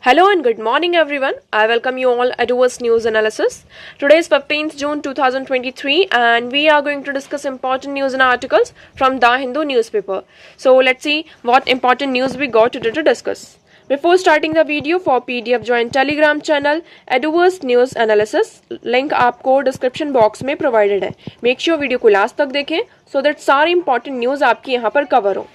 Hello and good morning everyone. I welcome you all at Doers News Analysis. Today is 15th June 2023 and we are going to discuss important news and articles from The Hindu newspaper. So let's see what important news we got today to discuss. Before starting the video, for PDF join Telegram channel Doers News Analysis. Link आपको description box में provided है. Make sure video को last तक देखें so that सारी important news आपकी यहाँ पर कवर हो.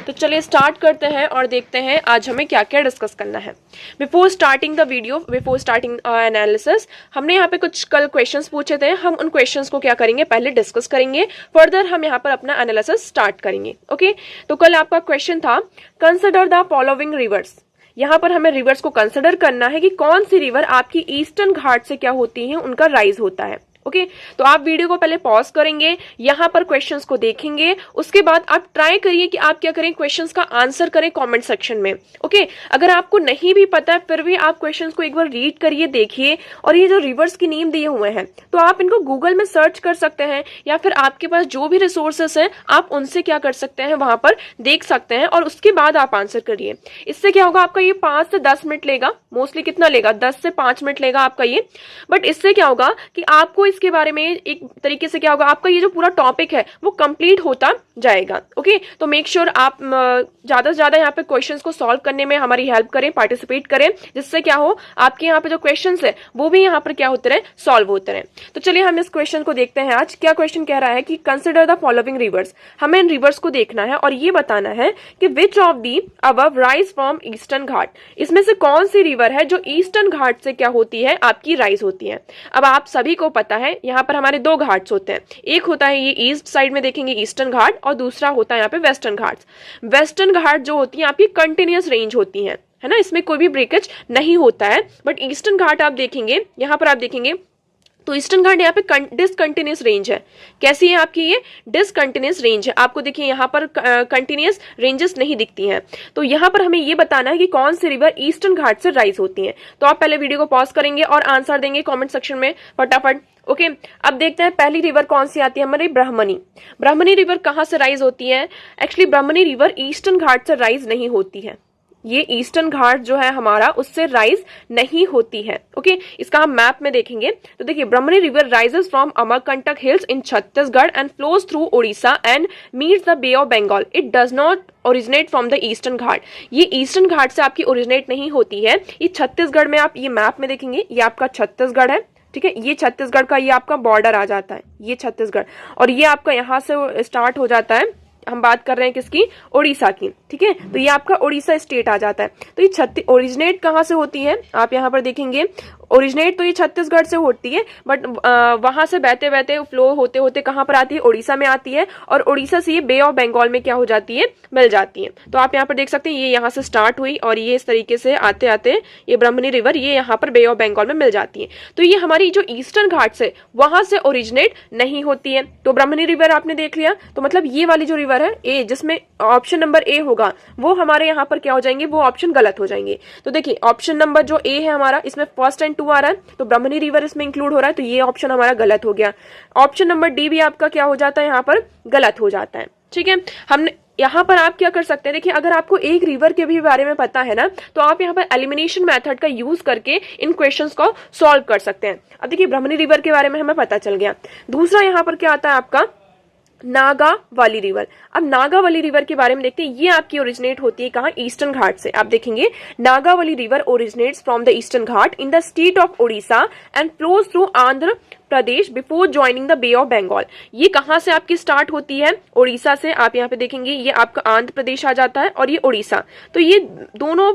तो चलिए स्टार्ट करते हैं और देखते हैं आज हमें क्या क्या डिस्कस करना है. Before starting the video, before starting analysis, हमने यहाँ पे कुछ कल क्वेश्चंस पूछे थे. हम उन क्वेश्चंस को क्या करेंगे, पहले डिस्कस करेंगे, फर्दर हम यहाँ पर अपना एनालिसिस स्टार्ट करेंगे. ओके, तो कल आपका क्वेश्चन था कंसिडर द फॉलोइंग रिवर्स. यहाँ पर हमें रिवर्स को कंसिडर करना है कि कौन सी रिवर आपकी ईस्टर्न घाट से क्या होती है, उनका राइज होता है. ओके, तो आप वीडियो को पहले पॉज करेंगे, यहाँ पर क्वेश्चंस को देखेंगे, उसके बाद आप ट्राई करिए कि आप क्या करें, क्वेश्चंस का आंसर करें कमेंट सेक्शन में. ओके, अगर आपको नहीं भी पता है फिर भी आप क्वेश्चंस को एक बार रीड करिए, देखिए. और ये जो रिवर्स की नेम दिए हुए हैं तो आप इनको गूगल में सर्च कर सकते हैं या फिर आपके पास जो भी रिसोर्सेस हैं आप उनसे क्या कर सकते हैं, वहां पर देख सकते हैं और उसके बाद आप आंसर करिए. इससे क्या होगा, आपका ये 5 से 10 मिनट लेगा, मोस्टली कितना लेगा, 10 से 5 मिनट लेगा आपका ये. बट इससे क्या होगा कि आपको इसके बारे में एक तरीके से क्या होगा, आपका ये जो पूरा टॉपिक है वो कंप्लीट होता जाएगा. ओके, तो मेक श्योर आप ज्यादा से ज्यादा यहाँ पे क्वेश्चंस को सॉल्व करने में हमारी हेल्प करें, पार्टिसिपेट करें, जिससे क्या हो आपके यहाँ पे जो क्वेश्चंस है वो भी यहाँ पर क्या होते रहे, सॉल्व होते रहे. तो चलिए हम इस क्वेश्चन को देखते हैं. आज क्या क्वेश्चन कह रहा है कि कंसिडर द फॉलोइंग रिवर्स. हमें इन रिवर्स को देखना है और ये बताना है कि which of the above rise from Eastern Ghat. इसमें से कौन सी रिवर है जो ईस्टर्न घाट से क्या होती है, आपकी राइज होती है. अब आप सभी को पता है यहाँ पर हमारे दो घाट्स होते हैं. एक होता है ये ईस्ट साइड में देखेंगे ईस्टर्न घाट और दूसरा होता है यहाँ पे वेस्टर्न घाट्स. वेस्टर्न घाट जो होती है आपकी कंटिन्यूअस रेंज होती है ना, इसमें कोई भी ब्रेकेज नहीं होता है. बट ईस्टर्न घाट आप देखेंगे, यहाँ पर आप देखेंगे तो ईस्टर्न घाट यहाँ पे डिसकंटिन्यूस रेंज है. कैसी है आपकी ये डिसकंटिन्यूस रेंज है. आपको देखिए यहाँ पर कंटिन्यूस रेंजेस नहीं दिखती हैं. तो यहाँ पर हमें ये बताना है कि कौन सी रिवर ईस्टर्न घाट से राइज होती हैं. तो आप पहले वीडियो को पॉज करेंगे और आंसर देंगे कमेंट सेक्शन में फटाफट. ओके, अब देखते हैं पहली रिवर कौन सी आती है हमारी, ब्राह्मणी. ब्राह्मणी रिवर कहाँ से राइज होती है. एक्चुअली ब्राह्मणी रिवर ईस्टर्न घाट से राइज नहीं होती है. ये ईस्टर्न घाट जो है हमारा उससे राइज नहीं होती है. ओके, इसका हम मैप में देखेंगे तो देखिए Brahmani river rises from Amarkantak hills in Chhattisgarh and flows through Odisha and meets the bay of Bengal. It does not originate from the eastern Ghat. ये ईस्टर्न घाट से आपकी ओरिजिनेट नहीं होती है. ये छत्तीसगढ़ में, आप ये मैप में देखेंगे, ये आपका छत्तीसगढ़ है. ठीक है, ये छत्तीसगढ़ का ये आपका बॉर्डर आ जाता है, ये छत्तीसगढ़, और ये आपका यहाँ से स्टार्ट हो जाता है. हम बात कर रहे हैं किसकी, उड़ीसा की. ठीक है, तो ये आपका उड़ीसा स्टेट आ जाता है. तो ये ओरिजिनेट कहाँ से होती है, आप यहाँ पर देखेंगे ओरिजिनेट तो ये छत्तीसगढ़ से होती है. बट वहां से बहते बहते फ्लो होते होते कहाँ पर आती है, उड़ीसा में आती है. और उड़ीसा से ये बे ऑफ बंगाल में क्या हो जाती है, मिल जाती है. तो आप यहाँ पर देख सकते हैं ये यहाँ से स्टार्ट हुई और ये इस तरीके से आते आते ये ब्राह्मणी रिवर ये यहाँ पर बे ऑफ बंगाल में मिल जाती है. तो ये हमारी जो ईस्टर्न घाट से वहां से ओरिजिनेट नहीं होती है. तो ब्राह्मणी रिवर आपने देख लिया. तो मतलब ये वाली जो रिवर है ए, जिसमें ऑप्शन नंबर ए होगा, वो हमारे यहाँ पर क्या हो जाएंगे, वो ऑप्शन गलत हो जाएंगे. तो देखिए ऑप्शन नंबर जो ए है हमारा, इसमें फर्स्ट एंड 2 आ रहा है, तो ब्राह्मणी रिवर इसमें इंक्लूड हो रहा है, तो ये ऑप्शन हमारा गलत हो गया. ऑप्शन नंबर डी भी आपका क्या हो जाता है, यहाँ पर गलत हो जाता है. ठीक है, हमने यहाँ पर आप क्या कर सकते हैं, देखिए अगर आपको एक रिवर के भी बारे में पता है ना, तो आप यहाँ पर एलिमिनेशन मेथड का यूज करके इन क्वेश्चंस को सॉल्व कर सकते हैं. अब देखिए ब्राह्मणी रिवर के बारे में हमें पता चल गया. दूसरा यहाँ पर क्या आता है आपका, नागावली रिवर. अब नागावली रिवर के बारे में देखते हैं. ये आपकी ओरिजिनेट होती है कहाँ, ईस्टर्न घाट से. आप देखेंगे Nagavali river originates from the eastern Ghat in the state of Odisha and flows through Andhra Pradesh before joining the bay of Bengal. ये कहाँ से आपकी स्टार्ट होती है, ओडिशा से. आप यहाँ पे देखेंगे ये आपका आंध्र प्रदेश आ जाता है और ये ओडिशा. तो ये दोनों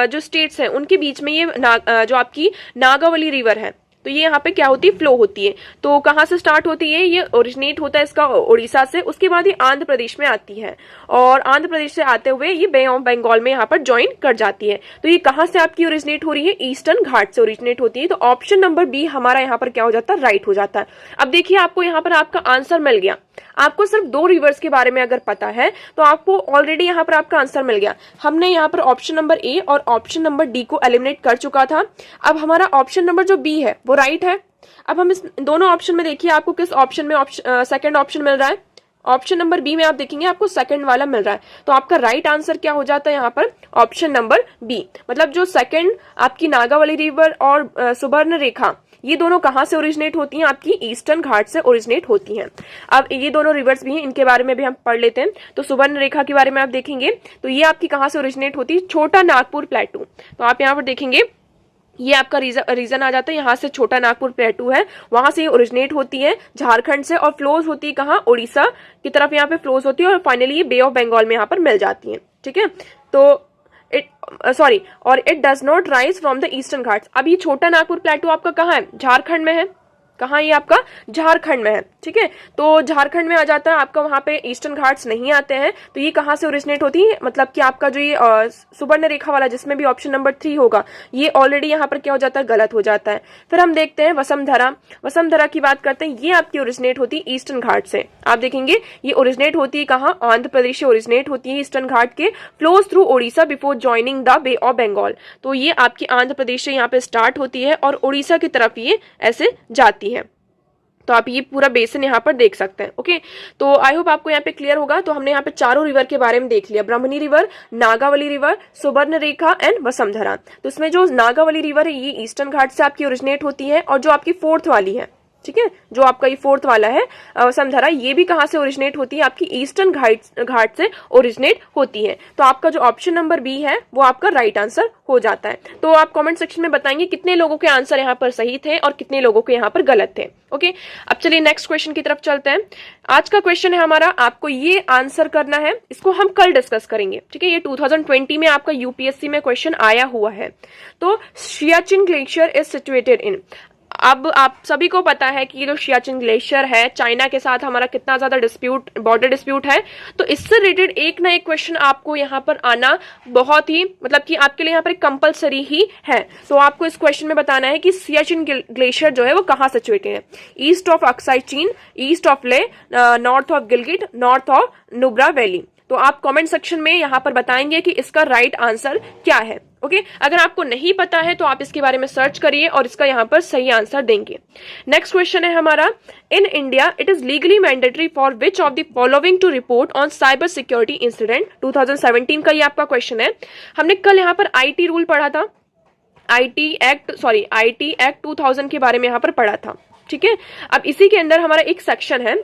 जो स्टेट्स हैं उनके बीच में ये जो आपकी नागावली रिवर है, तो ये यहाँ पे क्या होती है, फ्लो होती है. तो कहाँ से स्टार्ट होती है, ये ओरिजिनेट होता है इसका ओडिशा से. उसके बाद ये आंध्र प्रदेश में आती है और आंध्र प्रदेश से आते हुए ये बे ऑफ बंगाल में यहाँ पर ज्वाइन कर जाती है. तो ये कहाँ से आपकी ओरिजिनेट हो रही है, ईस्टर्न घाट से ओरिजिनेट होती है. तो ऑप्शन नंबर बी हमारा यहाँ पर क्या हो जाता है, राइट हो जाता है. अब देखिए आपको यहाँ पर आपका आंसर मिल गया. आपको सिर्फ 2 रिवर्स के बारे में अगर पता है तो आपको ऑलरेडी यहाँ पर आपका आंसर मिल गया. हमने यहाँ पर ऑप्शन नंबर ए और ऑप्शन नंबर डी को एलिमिनेट कर चुका था. अब हमारा ऑप्शन नंबर जो बी है वो राइट है. अब हम इस दोनों ऑप्शन में देखिए आपको किस ऑप्शन में सेकंड ऑप्शन मिल रहा है, ऑप्शन नंबर बी में आप देखेंगे आपको सेकंड वाला मिल रहा है, तो आपका राइट आंसर क्या हो जाता है यहाँ पर, ऑप्शन नंबर बी। मतलब जो सेकंड आपकी नागावली रिवर और सुवर्ण रेखा, ये दोनों कहाँ से ओरिजिनेट होती हैं, आपकी ईस्टर्न घाट से ओरिजिनेट होती हैं। अब ये दोनों रिवर्स भी हैं, इनके बारे में भी हम पढ़ लेते हैं। तो सुवर्ण रेखा के बारे में आप देखेंगे तो ये आपकी कहाँ से ओरिजिनेट होती है, छोटा नागपुर प्लेटू। तो आप यहाँ पर देखेंगे ये आपका रीजन आ जाता है, यहाँ से छोटा नागपुर प्लेटू है, वहां से ये ओरिजिनेट होती है झारखंड से और फ्लोज होती है कहाँ, उड़ीसा की तरफ यहाँ पे फ्लोज होती है और फाइनली ये बे ऑफ बंगाल में यहाँ पर मिल जाती है। ठीक है, तो it does not rise from the eastern Ghats. अब ये छोटा नागपुर प्लेटू आपका कहाँ है, झारखंड में है। कहाँ ये आपका, झारखंड में है। ठीक है, तो झारखंड में आ जाता है आपका, वहां पे ईस्टर्न घाट्स नहीं आते हैं। तो ये कहाँ से ओरिजिनेट होती है, मतलब कि आपका जो ये सुवर्ण रेखा वाला जिसमें भी ऑप्शन नंबर 3 होगा, ये ऑलरेडी यहाँ पर क्या हो जाता है, गलत हो जाता है। फिर हम देखते हैं वसुंधरा। वसुंधरा की बात करते हैं, ये आपकी ओरिजिनेट होती है ईस्टर्न घाट से। आप देखेंगे ये ओरिजिनेट होती है कहाँ, आंध्र प्रदेश से ओरिजिनेट होती है ईस्टर्न घाट के, flows through Odisha before joining the bay of Bengal. तो ये आपकी आंध्र प्रदेश से यहाँ पे स्टार्ट होती है और ओडिशा की तरफ ये ऐसे जाती है। तो आप ये पूरा बेसिन यहाँ पर देख सकते हैं। ओके, तो आई होप आपको यहाँ पे क्लियर होगा। तो हमने यहाँ पे चारों रिवर के बारे में देख लिया, ब्रह्मणी रिवर, नागावली रिवर, सुवर्ण रेखा एंड वसुंधरा। तो इसमें जो नागावली रिवर है ये ईस्टर्न घाट से आपकी ओरिजिनेट होती है, और जो आपकी फोर्थ वाली है, ठीक है, जो आपका ये फोर्थ वाला है वसुंधरा, ये भी कहाँ से ओरिजिनेट होती है, आपकी ईस्टर्न घाट से ओरिजिनेट होती है। तो आपका जो ऑप्शन नंबर बी है वो आपका राइट आंसर हो जाता है। तो आप कमेंट सेक्शन में बताएंगे कितने लोगों के आंसर यहाँ पर सही थे और कितने लोगों के यहाँ पर गलत थे। ओके, अब चलिए नेक्स्ट क्वेश्चन की तरफ चलते हैं। आज का क्वेश्चन है हमारा, आपको ये आंसर करना है, इसको हम कल डिस्कस करेंगे। ठीक है, ये 2020 में आपका यूपीएससी में क्वेश्चन आया हुआ है। तो Siachen glacier is situated in, अब आप सभी को पता है कि जो सियाचिन ग्लेशियर है, चाइना के साथ हमारा कितना ज्यादा डिस्प्यूट, बॉर्डर डिस्प्यूट है। तो इससे रिलेटेड एक ना एक क्वेश्चन आपको यहाँ पर आना बहुत ही, मतलब कि आपके लिए यहाँ पर कंपलसरी ही है। तो आपको इस क्वेश्चन में बताना है कि सियाचिन ग्लेशियर जो है वो कहाँ सिचुएटेड है, ईस्ट ऑफ अक्साई चीन, ईस्ट ऑफ ले, north of Gilgit, north of Nubra valley. तो आप कमेंट सेक्शन में यहाँ पर बताएंगे कि इसका राइट आंसर क्या है। ओके, अगर आपको नहीं पता है तो आप इसके बारे में सर्च करिए और इसका यहाँ पर सही आंसर देंगे। नेक्स्ट क्वेश्चन है हमारा, in India it is legally mandatory for which of the following to report on cyber security incident. 2017 का ये आपका क्वेश्चन है। हमने कल यहाँ पर आईटी रूल पढ़ा था, आईटी एक्ट 2000 के बारे में यहाँ पर पढ़ा था। ठीक है, अब इसी के अंदर हमारा एक सेक्शन है,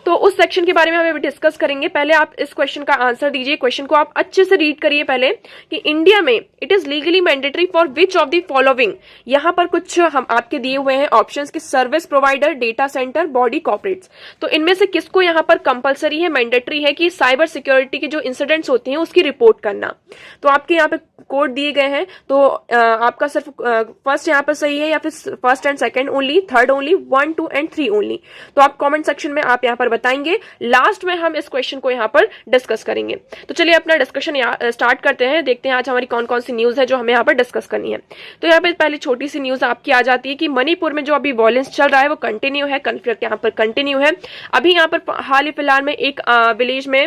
तो उस सेक्शन के बारे में हम अभी डिस्कस करेंगे। पहले आप इस क्वेश्चन का आंसर दीजिए, क्वेश्चन को आप अच्छे से रीड करिए पहले, कि इंडिया में it is legally mandatory for which of the following. यहाँ पर कुछ हम आपके दिए हुए हैं ऑप्शंस की, service provider, data centre, body corporates. तो इनमें से किसको यहाँ पर कंपलसरी है, मैंडेटरी है कि साइबर सिक्योरिटी के जो इंसिडेंट्स होते हैं उसकी रिपोर्ट करना। तो आपके यहाँ पे कोड दिए गए हैं, तो आपका सिर्फ फर्स्ट यहाँ पर सही है या फिर first and second only, third only, 1, 2 and 3 only. तो आप कमेंट सेक्शन में आप यहाँ पर बताएंगे। लास्ट में हम इस क्वेश्चन को यहाँ पर डिस्कस करेंगे। तो चलिए अपना डिस्कशन स्टार्ट करते हैं, देखते हैं आज हमारी कौन कौन सी न्यूज है जो हमें यहाँ पर डिस्कस करनी है। तो यहाँ पे पहले छोटी सी न्यूज आपकी आ जाती है कि मणिपुर में जो अभी वॉयलेंस चल रहा है वो कंटिन्यू है, कॉन्फ्लिक्ट यहाँ पर कंटिन्यू है। अभी यहाँ पर हाल ही फिलहाल में एक विलेज में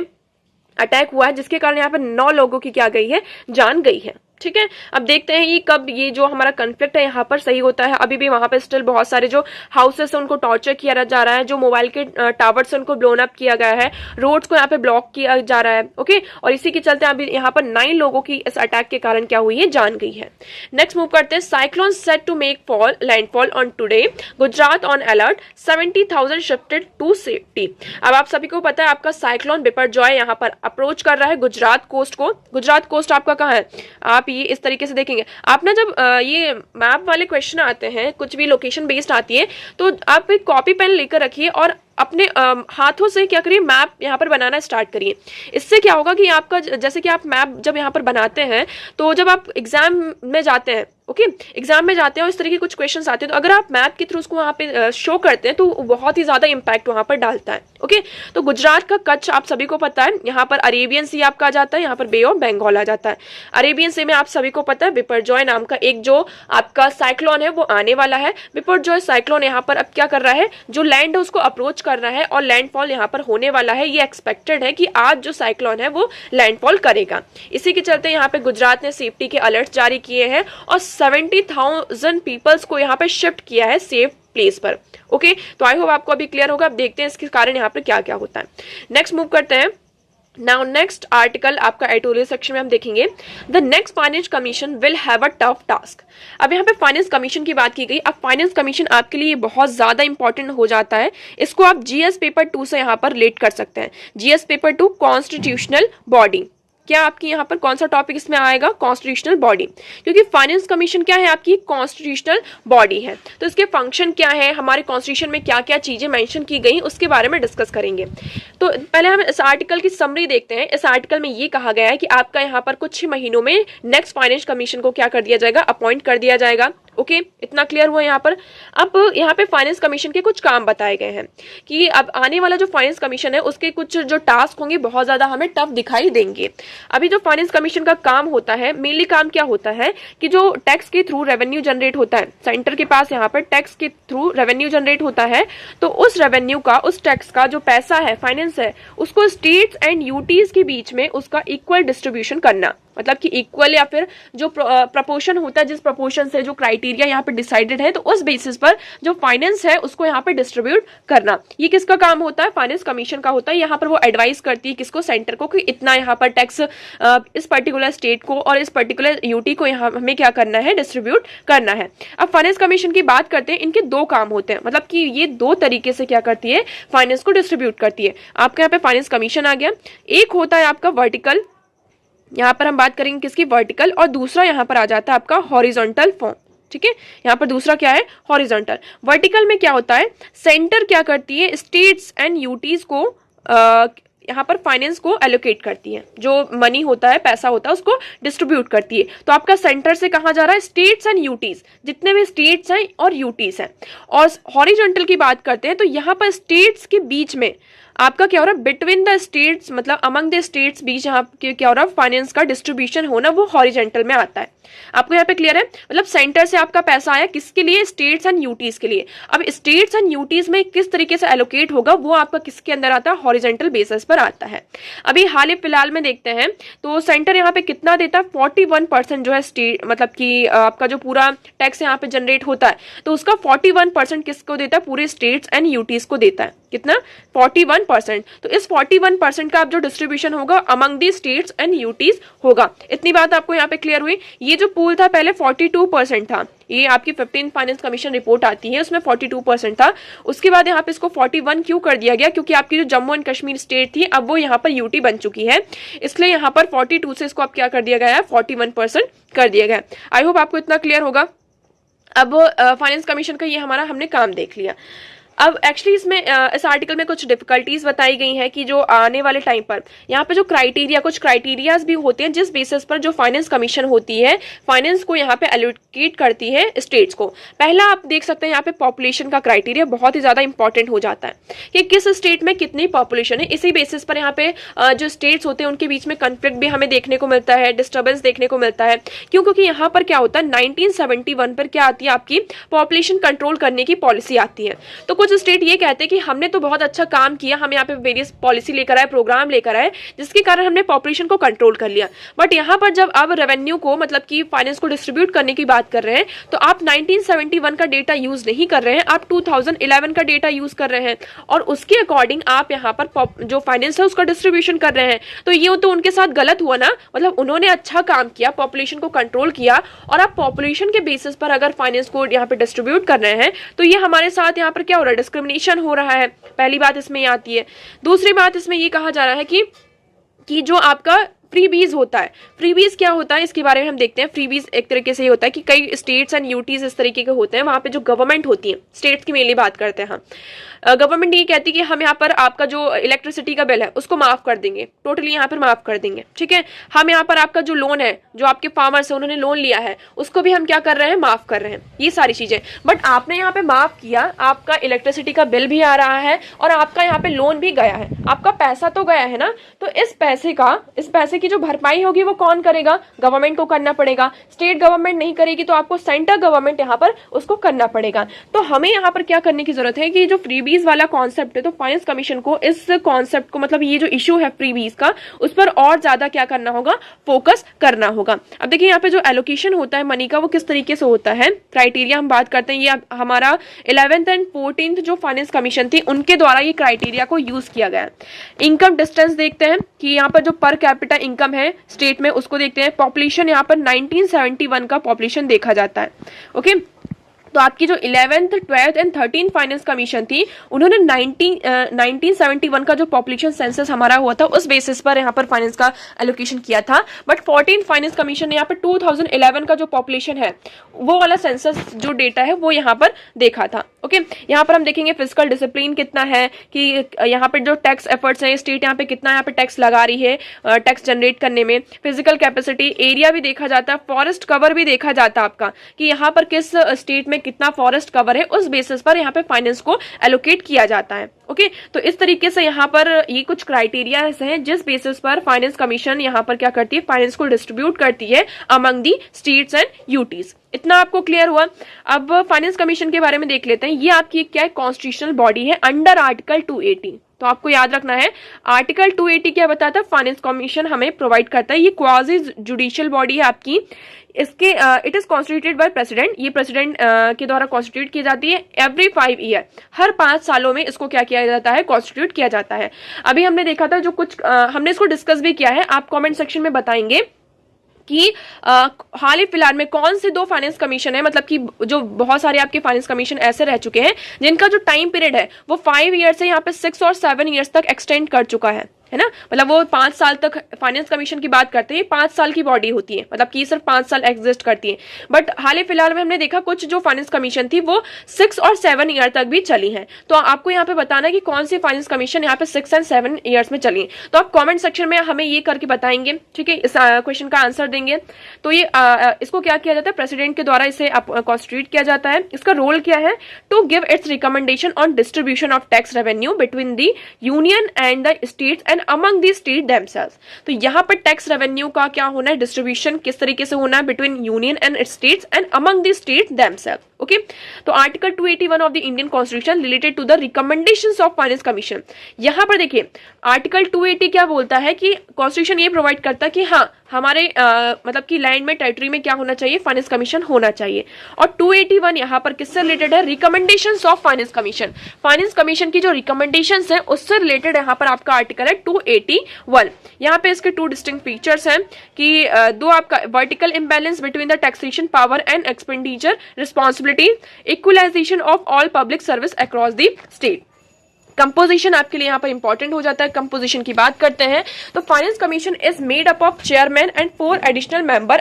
अटैक हुआ है जिसके कारण यहाँ पर 9 लोगों की क्या गई है, जान गई है। ठीक है, अब देखते हैं ये कब ये जो हमारा कॉन्फ्लिक्ट है यहाँ पर सही होता है। अभी भी वहां पर स्टिल बहुत सारे जो हाउसेस है उनको टॉर्चर किया जा रहा है, जो मोबाइल के टावर से उनको ब्लोन अप किया गया है, रोड्स को यहाँ पे ब्लॉक किया जा रहा है। ओके, और इसी के चलते अभी यहाँ पर 9 लोगों की इस अटैक के कारण क्या हुई है, जान गई है। नेक्स्ट मूव करते हैं, cyclone set to make landfall on today, Gujarat on alert, 70,000 shifted to safety. अब आप सभी को पता है आपका साइक्लोन बिपरजॉय यहाँ पर अप्रोच कर रहा है गुजरात कोस्ट को। गुजरात कोस्ट आपका कहाँ है, आप ये इस तरीके से देखेंगे। आप ना जब ये मैप वाले क्वेश्चन आते हैं, कुछ भी लोकेशन बेस्ड आती है, तो आप एक कॉपी पेन लेकर रखिए और अपने हाथों से क्या करिए, मैप यहाँ पर बनाना स्टार्ट करिए। इससे क्या होगा कि आपका, जैसे कि आप मैप जब यहाँ पर बनाते हैं तो जब आप एग्जाम में जाते हैं, ओके, एग्जाम में जाते हैं और इस तरह के कुछ क्वेश्चंस आते हैं, तो अगर आप मैप के थ्रू उसको वहाँ पे शो करते हैं तो बहुत ही ज्यादा इंपैक्ट वहाँ पर डालता है। ओके, तो गुजरात का कच्छ आप सभी को पता है, यहाँ पर अरेबियन सी आपका आ जाता है, यहाँ पर बे ऑफ बंगाल आ जाता है। अरेबियन सी में आप सभी को पता है बिपरजॉय नाम का एक जो आपका साइक्लोन है वो आने वाला है। बिपरजॉय साइक्लोन यहाँ पर अब क्या कर रहा है, जो लैंड है उसको अप्रोच कर रहा है और लैंडफॉल यहाँ पर होने वाला है। ये एक्सपेक्टेड है कि आज जो साइक्लोन है वो लैंडफॉल करेगा। इसी के चलते यहाँ पे गुजरात ने सेफ्टी के अलर्ट जारी किए हैं और 70,000 पीपल्स को यहाँ पे शिफ्ट किया है सेफ प्लेस पर। ओके, तो आई होप आपको अभी क्लियर होगा। अब देखते हैं इसके कारण यहाँ पर क्या क्या होता है। नेक्स्ट मूव करते हैं। नाउ नेक्स्ट आर्टिकल आपका एडिटोरियल सेक्शन में हम देखेंगे, the next finance commission will have a tough task. अब यहाँ पे फाइनेंस कमीशन की बात की गई। अब फाइनेंस कमीशन आपके लिए बहुत ज्यादा इंपॉर्टेंट हो जाता है। इसको आप जीएस पेपर 2 से यहाँ पर रिलेट कर सकते हैं। जीएस पेपर 2 कॉन्स्टिट्यूशनल बॉडी, क्या आपकी यहाँ पर कौन सा टॉपिक इसमें आएगा? कॉन्स्टिट्यूशनल बॉडी, क्योंकि फाइनेंस कमीशन क्या है? आपकी कॉन्स्टिट्यूशनल बॉडी है। तो इसके फंक्शन क्या है, हमारे कॉन्स्टिट्यूशन में क्या क्या चीजें मेंशन की गई, उसके बारे में डिस्कस करेंगे। तो पहले हम इस आर्टिकल की समरी देखते हैं। इस आर्टिकल में ये कहा गया है कि आपका यहाँ पर कुछ ही महीनों में नेक्स्ट फाइनेंस कमीशन को क्या कर दिया जाएगा? अपॉइंट कर दिया जाएगा। ओके, इतना क्लियर हुआ यहाँ पर। अब यहाँ पे फाइनेंस कमीशन के कुछ काम बताए गए हैं कि अब आने वाला जो फाइनेंस कमीशन है उसके कुछ जो टास्क होंगे बहुत ज्यादा हमें टफ दिखाई देंगे। अभी जो फाइनेंस कमीशन का काम होता है, मेनली काम क्या होता है कि जो टैक्स के थ्रू रेवेन्यू जनरेट होता है, सेंटर के पास यहाँ पर टैक्स के थ्रू रेवेन्यू जनरेट होता है, तो उस रेवेन्यू का, उस टैक्स का जो पैसा है, फाइनेंस है, उसको स्टेट्स एंड यूटीज के बीच में उसका इक्वल डिस्ट्रीब्यूशन करना, मतलब कि इक्वल या फिर जो प्रपोर्शन होता है, जिस प्रपोर्शन से जो क्राइटेरिया यहाँ पे डिसाइडेड है, तो उस बेसिस पर जो फाइनेंस है उसको यहाँ पे डिस्ट्रीब्यूट करना, ये किसका काम होता है? फाइनेंस कमीशन का होता है। यहाँ पर वो एडवाइस करती है किसको? सेंटर को, कि इतना यहाँ पर टैक्स इस पर्टिकुलर स्टेट को और इस पर्टिकुलर यूटी को यहाँ हमें क्या करना है? डिस्ट्रीब्यूट करना है। अब फाइनेंस कमीशन की बात करते हैं, इनके दो काम होते हैं, मतलब कि ये दो तरीके से क्या करती है? फाइनेंस को डिस्ट्रीब्यूट करती है। आपके यहाँ पे फाइनेंस कमीशन आ गया। एक होता है आपका वर्टिकल, यहाँ पर हम बात करेंगे किसकी? वर्टिकल, और दूसरा यहाँ पर आ जाता है आपका हॉरिजॉन्टल फॉर्म। ठीक है, यहाँ पर दूसरा क्या है? हॉरिजॉन्टल। वर्टिकल में क्या होता है? सेंटर क्या करती है? स्टेट्स एंड यूटीज को यहाँ पर फाइनेंस को एलोकेट करती है, जो मनी होता है, पैसा होता है, उसको डिस्ट्रीब्यूट करती है। तो आपका सेंटर से कहाँ जा रहा है? स्टेट्स एंड यूटीज, जितने भी स्टेट्स हैं और यूटीज हैं। और हॉरिजॉन्टल की बात करते हैं तो यहाँ पर स्टेट्स के बीच में आपका क्या हो रहा है? बिटवीन द स्टेट्स, मतलब अमंग द स्टेट्स बीच यहाँ क्या हो रहा है? फाइनेंस का डिस्ट्रीब्यूशन होना, वो हॉरिजॉन्टल में आता है। आपको यहाँ पे क्लियर है? मतलब सेंटर से आपका पैसा आया, किसके लिए? स्टेट्स एंड यूटीज के लिए। अब स्टेट्स एंड यूटीज में किस तरीके से एलोकेट होगा, वो आपका किसके अंदर आता है? हॉरिजॉन्टल बेसिस पर आता है। अभी हाल ही फिलहाल में देखते हैं तो सेंटर यहाँ पे कितना देता है? 41% जो है स्टेट, मतलब कि आपका जो पूरा टैक्स यहाँ पे जनरेट होता है, तो उसका 41% किसको देता है? पूरे स्टेट्स एंड यूटीज को देता है। कितना? 41%। तो इस 41% का आप जो डिस्ट्रीब्यूशन होगा among the states and UTs होगा। इतनी बात आपको यहाँ पे क्लियर हुई। ये जो पूल था पहले 42% था, ये आपकी 15 फाइनेंस कमीशन रिपोर्ट आती है उसमें 42% था। उसके बाद यहाँ पे इसको 41 क्यों कर दिया गया? क्योंकि आपकी जो जम्मू एंड कश्मीर स्टेट थी अब वो यहाँ पर यूटी बन चुकी है, इसलिए यहाँ पर 42 से इसको अब क्या कर दिया गया है? 41% कर दिया गया। आई होप आपको इतना क्लियर होगा। अब फाइनेंस कमीशन का ये हमारा हमने काम देख लिया। अब एक्चुअली इसमें इस आर्टिकल में कुछ डिफिकल्टीज बताई गई हैं कि जो आने वाले टाइम पर यहाँ पे जो क्राइटेरिया, कुछ क्राइटेरियाज भी होते हैं जिस बेसिस पर जो फाइनेंस कमीशन होती है फाइनेंस को यहाँ पे एलोकेट करती है स्टेट्स को। पहला आप देख सकते हैं यहाँ पे पॉपुलेशन का क्राइटेरिया बहुत ही ज्यादा इंपॉर्टेंट हो जाता है कि किस स्टेट में कितनी पॉपुलेशन है। इसी बेसिस पर यहाँ पे जो स्टेट्स होते हैं उनके बीच में कन्फ्लिक्ट भी हमें देखने को मिलता है, डिस्टर्बेंस देखने को मिलता है। क्यों? क्योंकि यहाँ पर क्या होता है 1971 पर क्या आती है? आपकी पॉपुलेशन कंट्रोल करने की पॉलिसी आती है। तो कुछ स्टेट ये कहते हैं कि हमने तो बहुत अच्छा काम किया, हम यहाँ पे वेरियस पॉलिसी लेकर आए, प्रोग्राम लेकर आए, जिसके कारण हमने पॉपुलेशन को कंट्रोल कर लिया। बट यहाँ पर जब अब रेवेन्यू को, मतलब कि फाइनेंस को डिस्ट्रीब्यूट करने की बात कर रहे हैं तो आप 1971 का डेटा यूज नहीं कर रहे हैं, आप 2011 का डेटा यूज कर रहे हैं और उसके अकॉर्डिंग आप यहाँ पर जो फाइनेंस है उसका डिस्ट्रीब्यूशन कर रहे हैं। तो ये तो उनके साथ गलत हुआ ना, मतलब उन्होंने अच्छा काम किया, पॉपुलेशन को कंट्रोल किया और आप पॉपुलेशन के बेसिस पर अगर फाइनेंस को यहाँ पे डिस्ट्रीब्यूट कर रहे हैं तो ये हमारे साथ यहाँ पर क्या हो रहा है? डिस्क्रिमिनेशन हो रहा है। पहली बात इसमें ये आती है। दूसरी बात इसमें ये कहा जा रहा है कि जो आपका फ्रीबीज होता है, फ्रीबीज क्या होता है इसके बारे में हम देखते हैं। फ्रीबीज एक तरीके से ये होता है कि कई स्टेट्स एंड यूटीज इस तरीके के होते हैं, वहां पे जो गवर्नमेंट होती है, स्टेट्स की मेनली बात करते हैं हम, गवर्नमेंट ये कहती है कि हम यहाँ पर आपका जो इलेक्ट्रिसिटी का बिल है उसको माफ कर देंगे, टोटली यहाँ पर माफ कर देंगे, ठीक है। हम यहाँ पर आपका जो लोन है, जो आपके फार्मर्स है उन्होंने लोन लिया है, उसको भी हम क्या कर रहे हैं? माफ कर रहे हैं, ये सारी चीजें। बट आपने यहाँ पे माफ किया, आपका इलेक्ट्रिसिटी का बिल भी आ रहा है और आपका यहाँ पे लोन भी गया है, आपका पैसा तो गया है ना। तो इस पैसे की जो भरपाई होगी वो कौन करेगा? गवर्नमेंट को करना पड़ेगा। स्टेट गवर्नमेंट नहीं करेगी तो आपको सेंट्रल गवर्नमेंट यहाँ पर उसको करना पड़ेगा। तो हमें यहाँ पर क्या करने की जरूरत है कि जो फ्री फ्रीबीज वाला कॉन्सेप्ट है, तो फाइनेंस कमीशन को इस कॉन्सेप्ट को, मतलब ये जो इशू है फ्रीबीज का, उस पर और ज्यादा क्या करना होगा, फोकस करना होगा। अब देखिए यहाँ पे जो एलोकेशन होता है मनी का वो किस तरीके से होता है, क्राइटेरिया हम बात करते हैं, ये हमारा 11th एंड 14th जो फाइनेंस कमीशन थी उनके द्वारा ये क्राइटेरिया को यूज किया गया है। इनकम डिस्टेंस देखते हैं कि यहाँ पर जो पर कैपिटा इनकम है स्टेट में उसको देखते हैं। पॉपुलेशन यहाँ पर 1971 का पॉपुलेशन देखा जाता है। ओके, तो आपकी जो 11th, 12th and 13th finance commission थी उन्होंने 1971 का जो पॉपुलेशन सेंसस हमारा हुआ था उस बेसिस पर यहाँ पर फाइनेंस का एलोकेशन किया था। बट 14th फाइनेंस कमीशन ने यहाँ पर 2011 का जो पॉपुलेशन है वो वाला सेंसस जो डेटा है वो यहाँ पर देखा था। ओके, यहाँ पर हम देखेंगे फिजिकल डिसिप्लिन कितना है, कि यहाँ पर जो टैक्स एफर्ट्स हैं, स्टेट यहाँ पे कितना यहाँ पे टैक्स लगा रही है टैक्स जनरेट करने में, फिजिकल कैपेसिटी, एरिया भी देखा जाता है, फॉरेस्ट कवर भी देखा जाता है आपका कि यहाँ पर किस स्टेट में कितना फॉरेस्ट कवर है, उस बेसिस पर यहाँ पे फाइनेंस को एलोकेट किया जाता है। ओके, तो इस तरीके से यहाँ पर ये कुछ क्राइटेरिया हैं जिस बेसिस पर फाइनेंस कमीशन यहाँ पर क्या करती है, फाइनेंस को डिस्ट्रीब्यूट करती है among the states and UTs. इतना आपको क्लियर हुआ। अब फाइनेंस कमीशन के बारे में देख लेते हैं। ये आपकी क्या है, कॉन्स्टिट्यूशनल बॉडी है अंडर आर्टिकल 280। तो आपको याद रखना है आर्टिकल 280 क्या बताता है, फाइनेंस कमीशन हमें प्रोवाइड करता है। ये क्वाजी जुडिशियल बॉडी है आपकी। इसके it is constituted by president, ये प्रेसिडेंट के द्वारा कॉन्स्टिट्यूट की जाती है। एवरी 5 ईयर, हर 5 सालों में इसको क्या किया जाता है, कॉन्स्टिट्यूट किया जाता है। अभी हमने देखा था जो कुछ हमने इसको डिस्कस भी किया है, आप कमेंट सेक्शन में बताएंगे कि हाल ही फिलहाल में कौन से 2 फाइनेंस कमीशन है, मतलब कि जो बहुत सारे आपके फाइनेंस कमीशन ऐसे रह चुके हैं जिनका जो टाइम पीरियड है वो 5 ईयर से यहाँ पे 6 और 7 ईयर्स तक एक्सटेंड कर चुका है ना। मतलब वो 5 साल तक फाइनेंस कमीशन की बात करते हैं, 5 साल की बॉडी होती है, मतलब कि सिर्फ 5 साल एग्जिस्ट करती है। बट हाल ही फिलहाल में हमने देखा कुछ जो फाइनेंस कमीशन थी वो 6 और 7 ईयर तक भी चली है। तो आपको यहाँ पे बताना है कि कौन सी फाइनेंस कमीशन यहाँ पे 6 एंड 7 ईयर्स में चली है। तो आप कॉमेंट सेक्शन में हमें ये करके बताएंगे, ठीक है, इस क्वेश्चन का आंसर देंगे। तो ये इसको क्या किया जाता है, प्रेसिडेंट के द्वारा इसे कॉन्स्टिट्यूट किया जाता है। इसका रोल क्या है, to give its recommendation on distribution of tax revenue between the union and the states and among the state themselves। तो यहाँ पर टैक्स रेवेन्यू का क्या होना है, डिस्ट्रीब्यूशन किस तरीके से होना है between union and states and among the states themselves। Okay, तो article 281 of the Indian constitution related to the recommendations of finance commission. यहाँ पर देखिए आर्टिकल 280 क्या बोलता है कि कॉन्स्टिट्यूशन ये प्रोवाइड करता है कि हाँ हमारे मतलब कि लैंड में, टेरिटरी में क्या होना चाहिए, फाइनेंस कमीशन होना चाहिए। और 281 यहाँ पर किससे रिलेटेड है, recommendations of finance commission. Finance commission की जो रिकमेंडेशंस है उससे रिलेटेड यहाँ पर आपका आर्टिकल है 281। यहाँ पे इसके 2 डिस्टिंक्ट फीचर्स हैं कि 2 आपका vertical imbalance between the taxation power and expenditure responsibility, equalization of all public service across the state. Composition आपके लिए यहाँ पर इंपॉर्टेंट हो जाता है। कंपोजिशन की बात करते हैं तो finance commission is made up of chairman and 4 additional member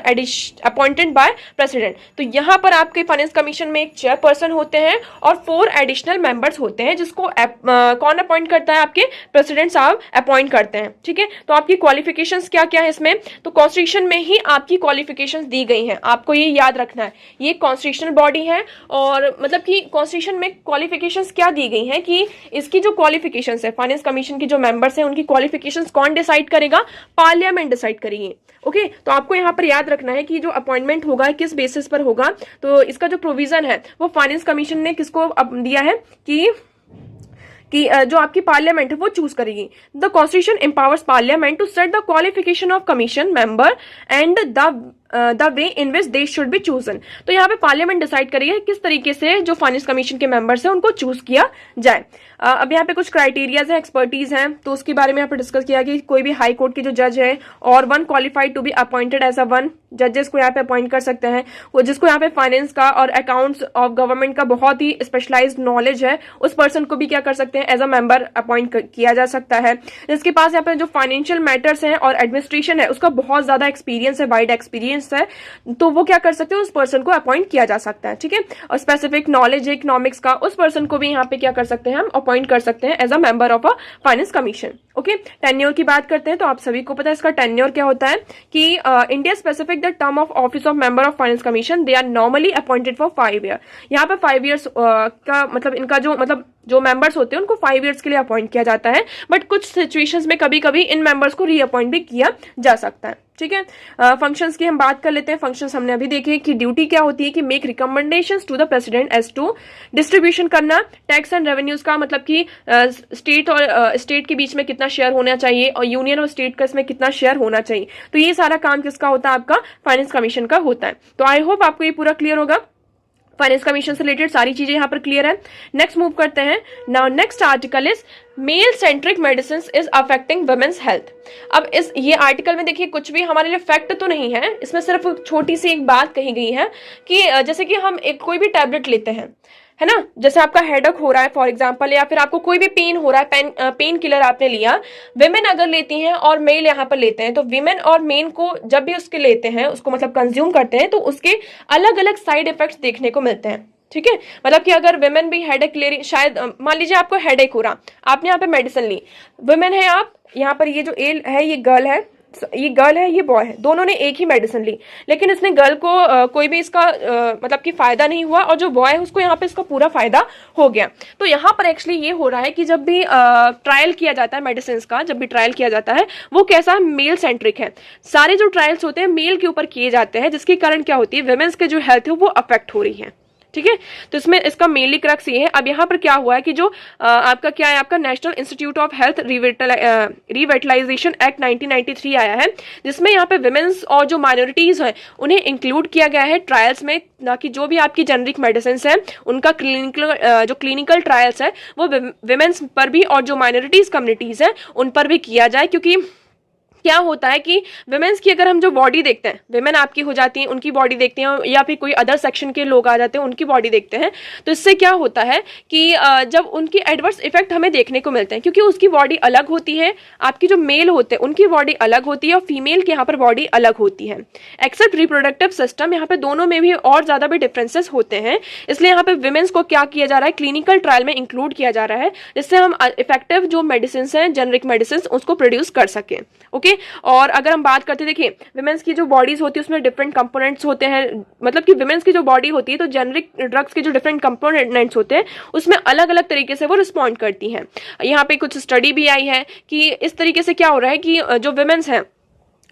appointed by president. तो यहाँ पर आपके फाइनेंस कमीशन में एक चेयरपर्सन होते हैं और 4 एडिशनल मेंबर्स होते हैं जिसको कौन अपॉइंट करता है, आपके प्रेसिडेंट साहब अपॉइंट करते हैं। ठीक है, तो आपकी क्वालिफिकेशंस क्या क्या है इसमें, तो कॉन्स्टिट्यूशन में ही आपकी क्वालिफिकेशंस दी गई हैं, आपको ये याद रखना है। ये कॉन्स्टिट्यूशनल बॉडी है और मतलब कि कॉन्स्टिट्यूशन में क्वालिफिकेशंस क्या दी गई हैं कि इसकी जो क्वालिफिकेशंस है, फाइनेंस कमीशन के जो मेंबर्स हैं उनकी क्वालिफिकेशंस कौन डिसाइड करेगा, पार्लियामेंट डिसाइड करेगी। ओके, तो आपको यहाँ पर याद रखना है कि जो अपॉइंटमेंट होगा किस बेसिस पर होगा। तो इसका जो प्रोविजन है वो फाइनेंस कमीशन ने किसको दिया है कि जो आपकी पार्लियामेंट है वो चूज करेगी। The constitution empowers parliament to set the qualification of commission member and the way in which they should be chosen. तो यहाँ पे पार्लियामेंट डिसाइड करेगी किस तरीके से जो फाइनेंस कमीशन के मेंबर्स हैं उनको चूज किया जाए। अब यहाँ पे कुछ क्राइटेरियाज है, एक्सपर्टीज हैं, तो उसके बारे में यहाँ पे डिस्कस किया कि कोई भी हाई कोर्ट के जो जज है और 1 qualified to be appointed as a 1 जजेस को यहाँ पे अपॉइंट कर सकते हैं, वो जिसको यहाँ पे फाइनेंस का और अकाउंट्स ऑफ गवर्नमेंट का बहुत ही स्पेशलाइज्ड नॉलेज है, उस पर्सन को भी क्या कर सकते हैं, एज अ मेंबर अपॉइंट किया जा सकता है। जिसके पास यहाँ पे जो फाइनेंशियल मैटर्स हैं और एडमिनिस्ट्रेशन है उसका बहुत ज्यादा एक्सपीरियंस है, वाइड एक्सपीरियंस है, तो वो क्या कर सकते हैं, उस पर्सन को अपॉइंट किया जा सकता है। ठीक है, और स्पेसिफिक नॉलेज है इकोनॉमिक्स का, उस पर्सन को भी यहाँ पे क्या कर सकते हैं, हम अपॉइंट कर सकते हैं as a member of a finance commission. Okay, tenure की बात करते हैं तो आप सभी को पता है इसका टेन्योर क्या होता है कि India specific the term of office of member of finance commission, they are normally appointed for 5 year. यहाँ पे 5 ईयर्स का मतलब इनका जो मतलब जो मेंबर्स होते हैं उनको 5 ईयर्स के लिए अपॉइंट किया जाता है, बट कुछ सिचुएशंस में कभी कभी इन मेंबर्स को रीअपॉइंट भी किया जा सकता है। ठीक है, फंक्शंस की हम बात कर लेते हैं। फंक्शंस हमने अभी देखे कि ड्यूटी क्या होती है कि make recommendations to the president as to distribution करना टैक्स एंड रेवेन्यूज का, मतलब कि स्टेट और स्टेट के बीच में कितना शेयर होना चाहिए और यूनियन और स्टेट का इसमें कितना शेयर होना चाहिए। तो ये सारा काम किसका होता है? आपका फाइनेंस कमीशन का होता है। तो आई होप आपको ये पूरा क्लियर होगा। फाइनेंस कमीशन से रिलेटेड सारी चीजें यहां पर क्लियर है। नेक्स्ट मूव करते हैं। Now next article is male centric medicine is affecting women's health. अब इस ये आर्टिकल में देखिए कुछ भी हमारे लिए फैक्ट तो नहीं है, इसमें सिर्फ छोटी सी एक बात कही गई है कि जैसे कि हम एक कोई भी टैबलेट लेते हैं, है ना, जैसे आपका हेडेक हो रहा है फॉर एग्जांपल, या फिर आपको कोई भी पेन हो रहा है, पेन किलर आपने लिया, विमेन अगर लेती हैं और मेल यहाँ पर लेते हैं, तो विमेन और मेन को जब भी उसके लेते हैं, उसको मतलब कंज्यूम करते हैं, तो उसके अलग अलग साइड इफेक्ट्स देखने को मिलते हैं। ठीक है, मतलब कि अगर विमेन भी हेडेक ले रही, शायद मान लीजिए आपको हेडेक हो रहा, आपने यहाँ पे मेडिसिन ली, विमेन है आप, यहाँ पर ये जो ए है ये गर्ल है, ये गर्ल है ये बॉय है, दोनों ने एक ही मेडिसिन ली, लेकिन इसने गर्ल को कोई भी इसका मतलब कि फायदा नहीं हुआ, और जो बॉय है उसको यहाँ पे इसका पूरा फायदा हो गया। तो यहाँ पर एक्चुअली ये हो रहा है कि जब भी ट्रायल किया जाता है मेडिसिन का, जब भी ट्रायल किया जाता है वो कैसा मेल सेंट्रिक है, सारे जो ट्रायल्स होते हैं मेल के ऊपर किए जाते हैं, जिसके कारण क्या होती है, वुमेन्स के जो हेल्थ है वो अफेक्ट हो रही है। ठीक है, तो इसमें इसका मेनली क्रक्स ये है। अब यहाँ पर क्या हुआ है कि जो आपका क्या है, आपका national institute of health revitalization act 1993 आया है, जिसमें यहाँ पे विमेन्स और जो माइनॉरिटीज हैं उन्हें इंक्लूड किया गया है ट्रायल्स में, ना कि जो भी आपकी जेनरिक मेडिसिन है उनका क्लिनिकल ट्रायल्स है वो विमेन्स पर भी और जो माइनॉरिटीज कम्युनिटीज है उन पर भी किया जाए। क्योंकि क्या होता है कि विमेन्स की अगर हम जो बॉडी देखते हैं, विमेन आपकी हो जाती हैं, उनकी बॉडी देखते हैं, या फिर कोई अदर सेक्शन के लोग आ जाते हैं उनकी बॉडी देखते हैं, तो इससे क्या होता है कि जब उनकी एडवर्स इफेक्ट हमें देखने को मिलते हैं, क्योंकि उसकी बॉडी अलग होती है, आपकी जो मेल होते हैं उनकी बॉडी अलग होती है और फीमेल की यहाँ पर बॉडी अलग होती है। एक्सेप्ट रिप्रोडक्टिव सिस्टम, यहाँ पे दोनों में भी और ज्यादा भी डिफरेंसेस होते हैं, इसलिए यहाँ पे विमेन्स को क्या किया जा रहा है, क्लिनिकल ट्रायल में इंक्लूड किया जा रहा है, जिससे हम इफेक्टिव जो मेडिसिन है, जेनरिक मेडिसिन, उसको प्रोड्यूस कर सके। ओके, और अगर हम बात करते हैं, देखिए विमेन्स की जो बॉडीज होती है उसमें डिफरेंट कंपोनेंट्स होते हैं, मतलब कि विमेन्स की जो बॉडी होती है तो जेनरिक ड्रग्स के जो डिफरेंट कंपोनेंट्स होते हैं उसमें अलग अलग तरीके से वो रिस्पॉन्ड करती हैं। यहाँ पे कुछ स्टडी भी आई है कि इस तरीके से क्या हो रहा है कि जो विमेन्स हैं,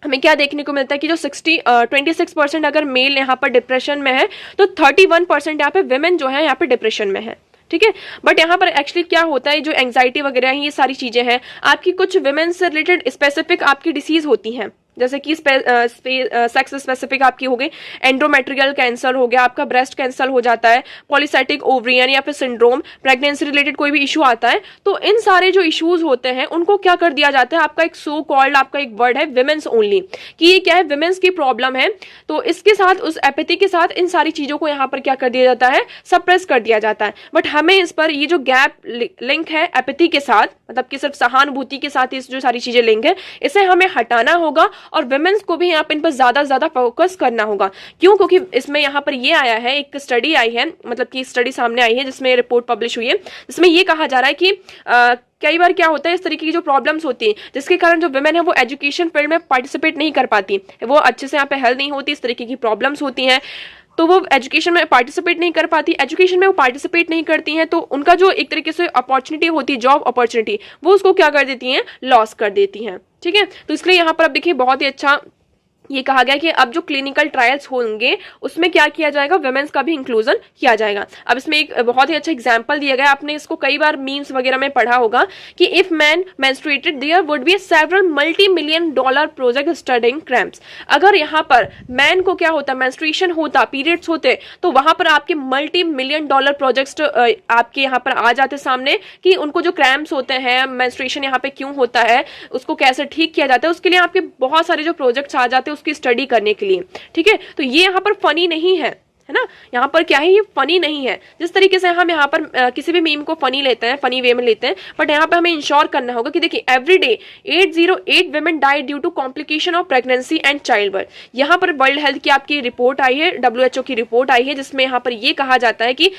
हमें क्या देखने को मिलता है कि जो 26% अगर मेल यहाँ पर डिप्रेशन में है, तो 31% यहाँ पे विमेन जो है यहाँ पे डिप्रेशन में है। ठीक है, बट यहाँ पर एक्चुअली क्या होता है, जो एंग्जाइटी वगैरह है, ये सारी चीजें हैं, आपकी कुछ विमेन से रिलेटेड स्पेसिफिक आपकी डिसीज होती हैं, जैसे कि सेक्स स्पेसिफिक आपकी हो गई, एंडोमेट्रियल कैंसर हो गया, आपका ब्रेस्ट कैंसर हो जाता है, पॉलीसाइटिक ओवरियन या फिर सिंड्रोम, प्रेगनेंसी रिलेटेड कोई भी इशू आता है, तो इन सारे जो इश्यूज होते हैं उनको क्या कर दिया जाता है, आपका एक सो कॉल्ड आपका एक वर्ड है विमेन्स ओनली, कि ये क्या है, विमेन्स की प्रॉब्लम है, तो इसके साथ उस एपैथी के साथ इन सारी चीजों को यहाँ पर क्या कर दिया जाता है, सप्रेस कर दिया जाता है। बट हमें इस पर ये जो गैप लिंक है एपैथी के साथ, मतलब कि सिर्फ सहानुभूति के साथ इस जो सारी चीजें लिंक है, इसे हमें हटाना होगा और विमेन्स को भी यहाँ पर इन पर ज्यादा फोकस करना होगा। क्यों? क्योंकि इसमें यहाँ पर ये आया है, एक स्टडी आई है, मतलब कि स्टडी सामने आई है जिसमें रिपोर्ट पब्लिश हुई है, जिसमें ये कहा जा रहा है कि कई बार क्या होता है, इस तरीके की जो प्रॉब्लम्स होती हैं जिसके कारण जो विमेन है वो एजुकेशन फील्ड में पार्टिसिपेट नहीं कर पाती, वो अच्छे से यहाँ पे हेल्थ नहीं होती, इस तरीके की प्रॉब्लम्स होती हैं, तो वो एजुकेशन में पार्टिसिपेट नहीं कर पाती, एजुकेशन में वो पार्टिसिपेट नहीं करती हैं, तो उनका जो एक तरीके से अपॉर्चुनिटी होती है, जॉब अपॉर्चुनिटी, वो उसको क्या कर देती हैं, लॉस कर देती हैं। ठीक है, तो इसलिए यहाँ पर अब देखिए बहुत ही अच्छा ये कहा गया कि अब जो क्लिनिकल ट्रायल्स होंगे उसमें क्या किया जाएगा, वुमेन्स का भी इंक्लूजन किया जाएगा। अब इसमें एक बहुत ही अच्छा एग्जांपल दिया गया, आपने इसको कई बार मीम्स वगैरह में पढ़ा होगा कि if man menstruated there would be several $multi-million project studying cramps. अगर यहाँ पर मैन को क्या होता, मेंस्ट्रुएशन होता, पीरियड्स होते, तो वहां पर आपके $multi-million प्रोजेक्ट्स आपके यहाँ पर आ जाते सामने कि उनको जो क्रैम्प्स होते हैं, मेंस्ट्रुएशन यहाँ पे क्यों होता है, उसको कैसे ठीक किया जाता है, उसके लिए आपके बहुत सारे जो प्रोजेक्ट्स आ जाते हैं उसकी स्टडी करने के लिए। ठीक है, तो ये यहाँ पर फनी नहीं है, है ना, यहाँ पर क्या है, ये फनी नहीं है। जिस तरीके से हम यहाँ पर किसी भी मीम को फनी लेते हैं, फनी वे में लेते हैं, बट यहाँ पर हमें इंश्योर करना होगा कि देखिए every day 808 women died due to complication of pregnancy and child birth. यहाँ पर वर्ल्ड हेल्थ की आपकी रिपोर्ट आई है, WHO की रिपोर्ट आई है, जिसमें यहाँ पर ये कहा जाता है कि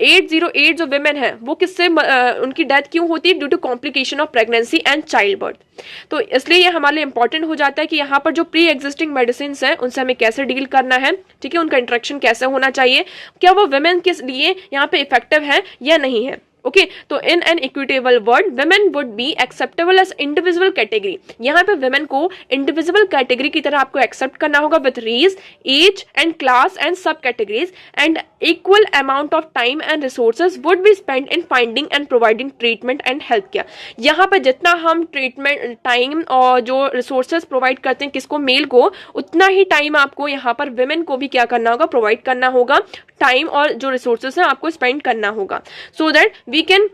808 जो विमेन है वो किससे उनकी डेथ क्यों होती है, due to complication of pregnancy and child birth. तो इसलिए ये हमारे लिए इंपॉर्टेंट हो जाता है कि यहाँ पर जो प्री एग्जिस्टिंग मेडिसिन है उनसे हमें कैसे डील करना है, ठीक है, उनका इंटरेक्शन कैसे होना चाहिए, क्या वो विमेन के लिए यहाँ पे इफेक्टिव है या नहीं है। ओके तो in an equitable world women would be acceptable as individual category. यहाँ पे विमेन को इंडिविजुअल कैटेगरी की तरह आपको एक्सेप्ट करना होगा with race, age and class and sub categories, and equal amount of time and resources would be spend in finding and providing treatment and health care. यहाँ पे जितना हम ट्रीटमेंट टाइम और जो रिसोर्सेज प्रोवाइड करते हैं किसको, मेल को, उतना ही टाइम आपको यहाँ पर विमेन को भी क्या करना होगा, प्रोवाइड करना होगा। टाइम और जो रिसोर्सेज है आपको स्पेंड करना होगा, सो दैट वी कैन,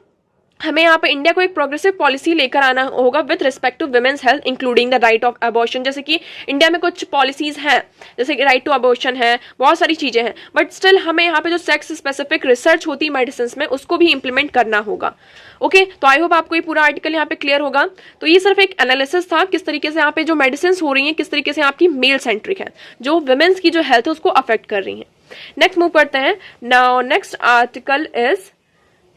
हमें यहाँ पे इंडिया को एक प्रोग्रेसिव पॉलिसी लेकर आना होगा with respect to women's health, including the right of abortion. जैसे कि इंडिया में कुछ पॉलिसीज हैं, जैसे कि राइट टू अबॉर्शन है, बहुत सारी चीजें हैं, बट स्टिल हमें यहाँ पे जो सेक्स स्पेसिफिक रिसर्च होती है मेडिसिन में, उसको भी इंप्लीमेंट करना होगा। ओके तो आई होप आपको ये पूरा आर्टिकल यहाँ पे क्लियर होगा। तो ये सिर्फ एक एनालिसिस था किस तरीके से यहाँ पे जो मेडिसिन हो रही हैं किस तरीके से आपकी मेल सेंट्रिक है, जो विमेन्स की जो हेल्थ है उसको अफेक्ट कर रही है। नेक्स्ट मूव करते हैं। Now next article is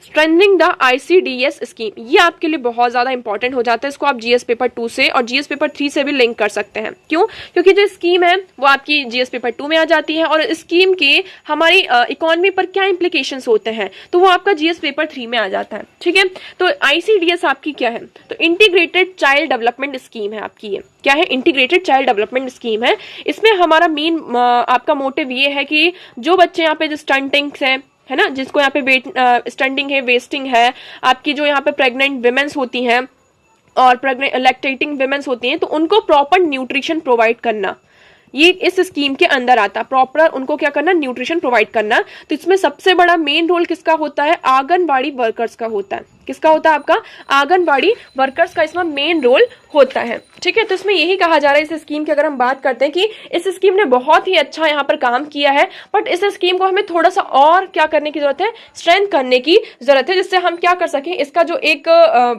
strengthening the ICDS scheme. ये आपके लिए बहुत ज्यादा इंपॉर्टेंट हो जाता है, इसको आप GS पेपर 2 से और GS पेपर 3 से भी लिंक कर सकते हैं। क्यों? क्योंकि जो स्कीम है वो आपकी GS पेपर 2 में आ जाती है, और स्कीम के हमारी इकोनॉमी पर क्या इंप्लीकेशंस होते हैं तो वो आपका GS पेपर 3 में आ जाता है। ठीक है, तो ICDS आपकी क्या है, तो इंटीग्रेटेड चाइल्ड डेवलपमेंट स्कीम है आपकी। ये क्या है, इंटीग्रेटेड चाइल्ड डेवलपमेंट स्कीम है। इसमें हमारा मेन आपका मोटिव ये है कि जो बच्चे यहाँ पे जो स्टंटिंग है ना, जिसको यहाँ पे वेट स्टंटिंग है, वेस्टिंग है, आपकी जो यहाँ पे प्रेग्नेंट विमेन्स होती हैं और प्रेग्नेंट लैक्टेटिंग विमेन्स होती हैं, तो उनको प्रॉपर न्यूट्रिशन प्रोवाइड करना, ये इस स्कीम के अंदर आता है। प्रॉपर उनको क्या करना, न्यूट्रिशन प्रोवाइड करना। तो इसमें सबसे बड़ा मेन रोल किसका होता है, आंगनबाड़ी वर्कर्स का होता है। किसका होता है, आपका आंगनबाड़ी वर्कर्स का इसमें मेन रोल होता है। ठीक है, तो इसमें यही कहा जा रहा है इस स्कीम की अगर हम बात करते हैं कि इस स्कीम ने बहुत ही अच्छा यहाँ पर काम किया है, बट इस स्कीम को हमें थोड़ा सा और क्या करने की जरूरत है, स्ट्रेंथ करने की जरूरत है, जिससे हम क्या कर सकें, इसका जो एक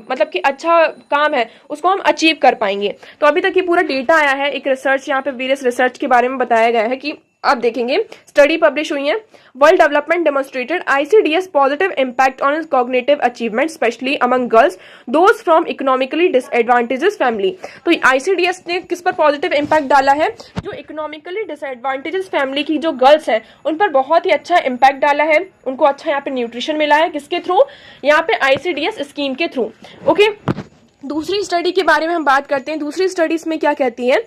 मतलब कि अच्छा काम है उसको हम अचीव कर पाएंगे। तो अभी तक ये पूरा डेटा आया है, एक रिसर्च यहाँ पे वेरियस रिसर्च के बारे में बताया गया है कि आप देखेंगे स्टडी पब्लिश हुई है। World development demonstrated ICDS positive impact on cognitive achievement specially among girls those from economically disadvantages family. तो ICDS ने किस पर पॉजिटिव इम्पैक्ट डाला है, जो इकोनॉमिकली डिसएडवांटेजेस फैमिली की जो गर्ल्स हैं उन पर बहुत ही अच्छा इम्पैक्ट डाला है। उनको अच्छा यहाँ पे न्यूट्रिशन मिला है, किसके थ्रू, यहाँ पे ICDS स्कीम के थ्रू। ओके, दूसरी स्टडी के बारे में हम बात करते हैं। दूसरी स्टडीज में क्या कहती है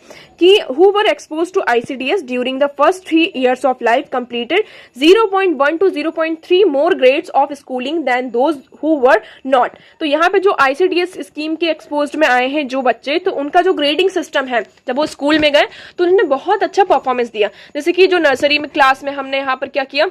कि who were expose to ICDS during the first 3 years of life completed 0.1 to 0.3 more grades of schooling than those who were not. तो यहाँ पे जो ICDS स्कीम के एक्सपोज में आए हैं जो बच्चे, तो उनका जो ग्रेडिंग सिस्टम है, जब वो स्कूल में गए तो उन्होंने बहुत अच्छा परफॉर्मेंस दिया। जैसे कि जो नर्सरी में क्लास में हमने यहाँ पर क्या किया,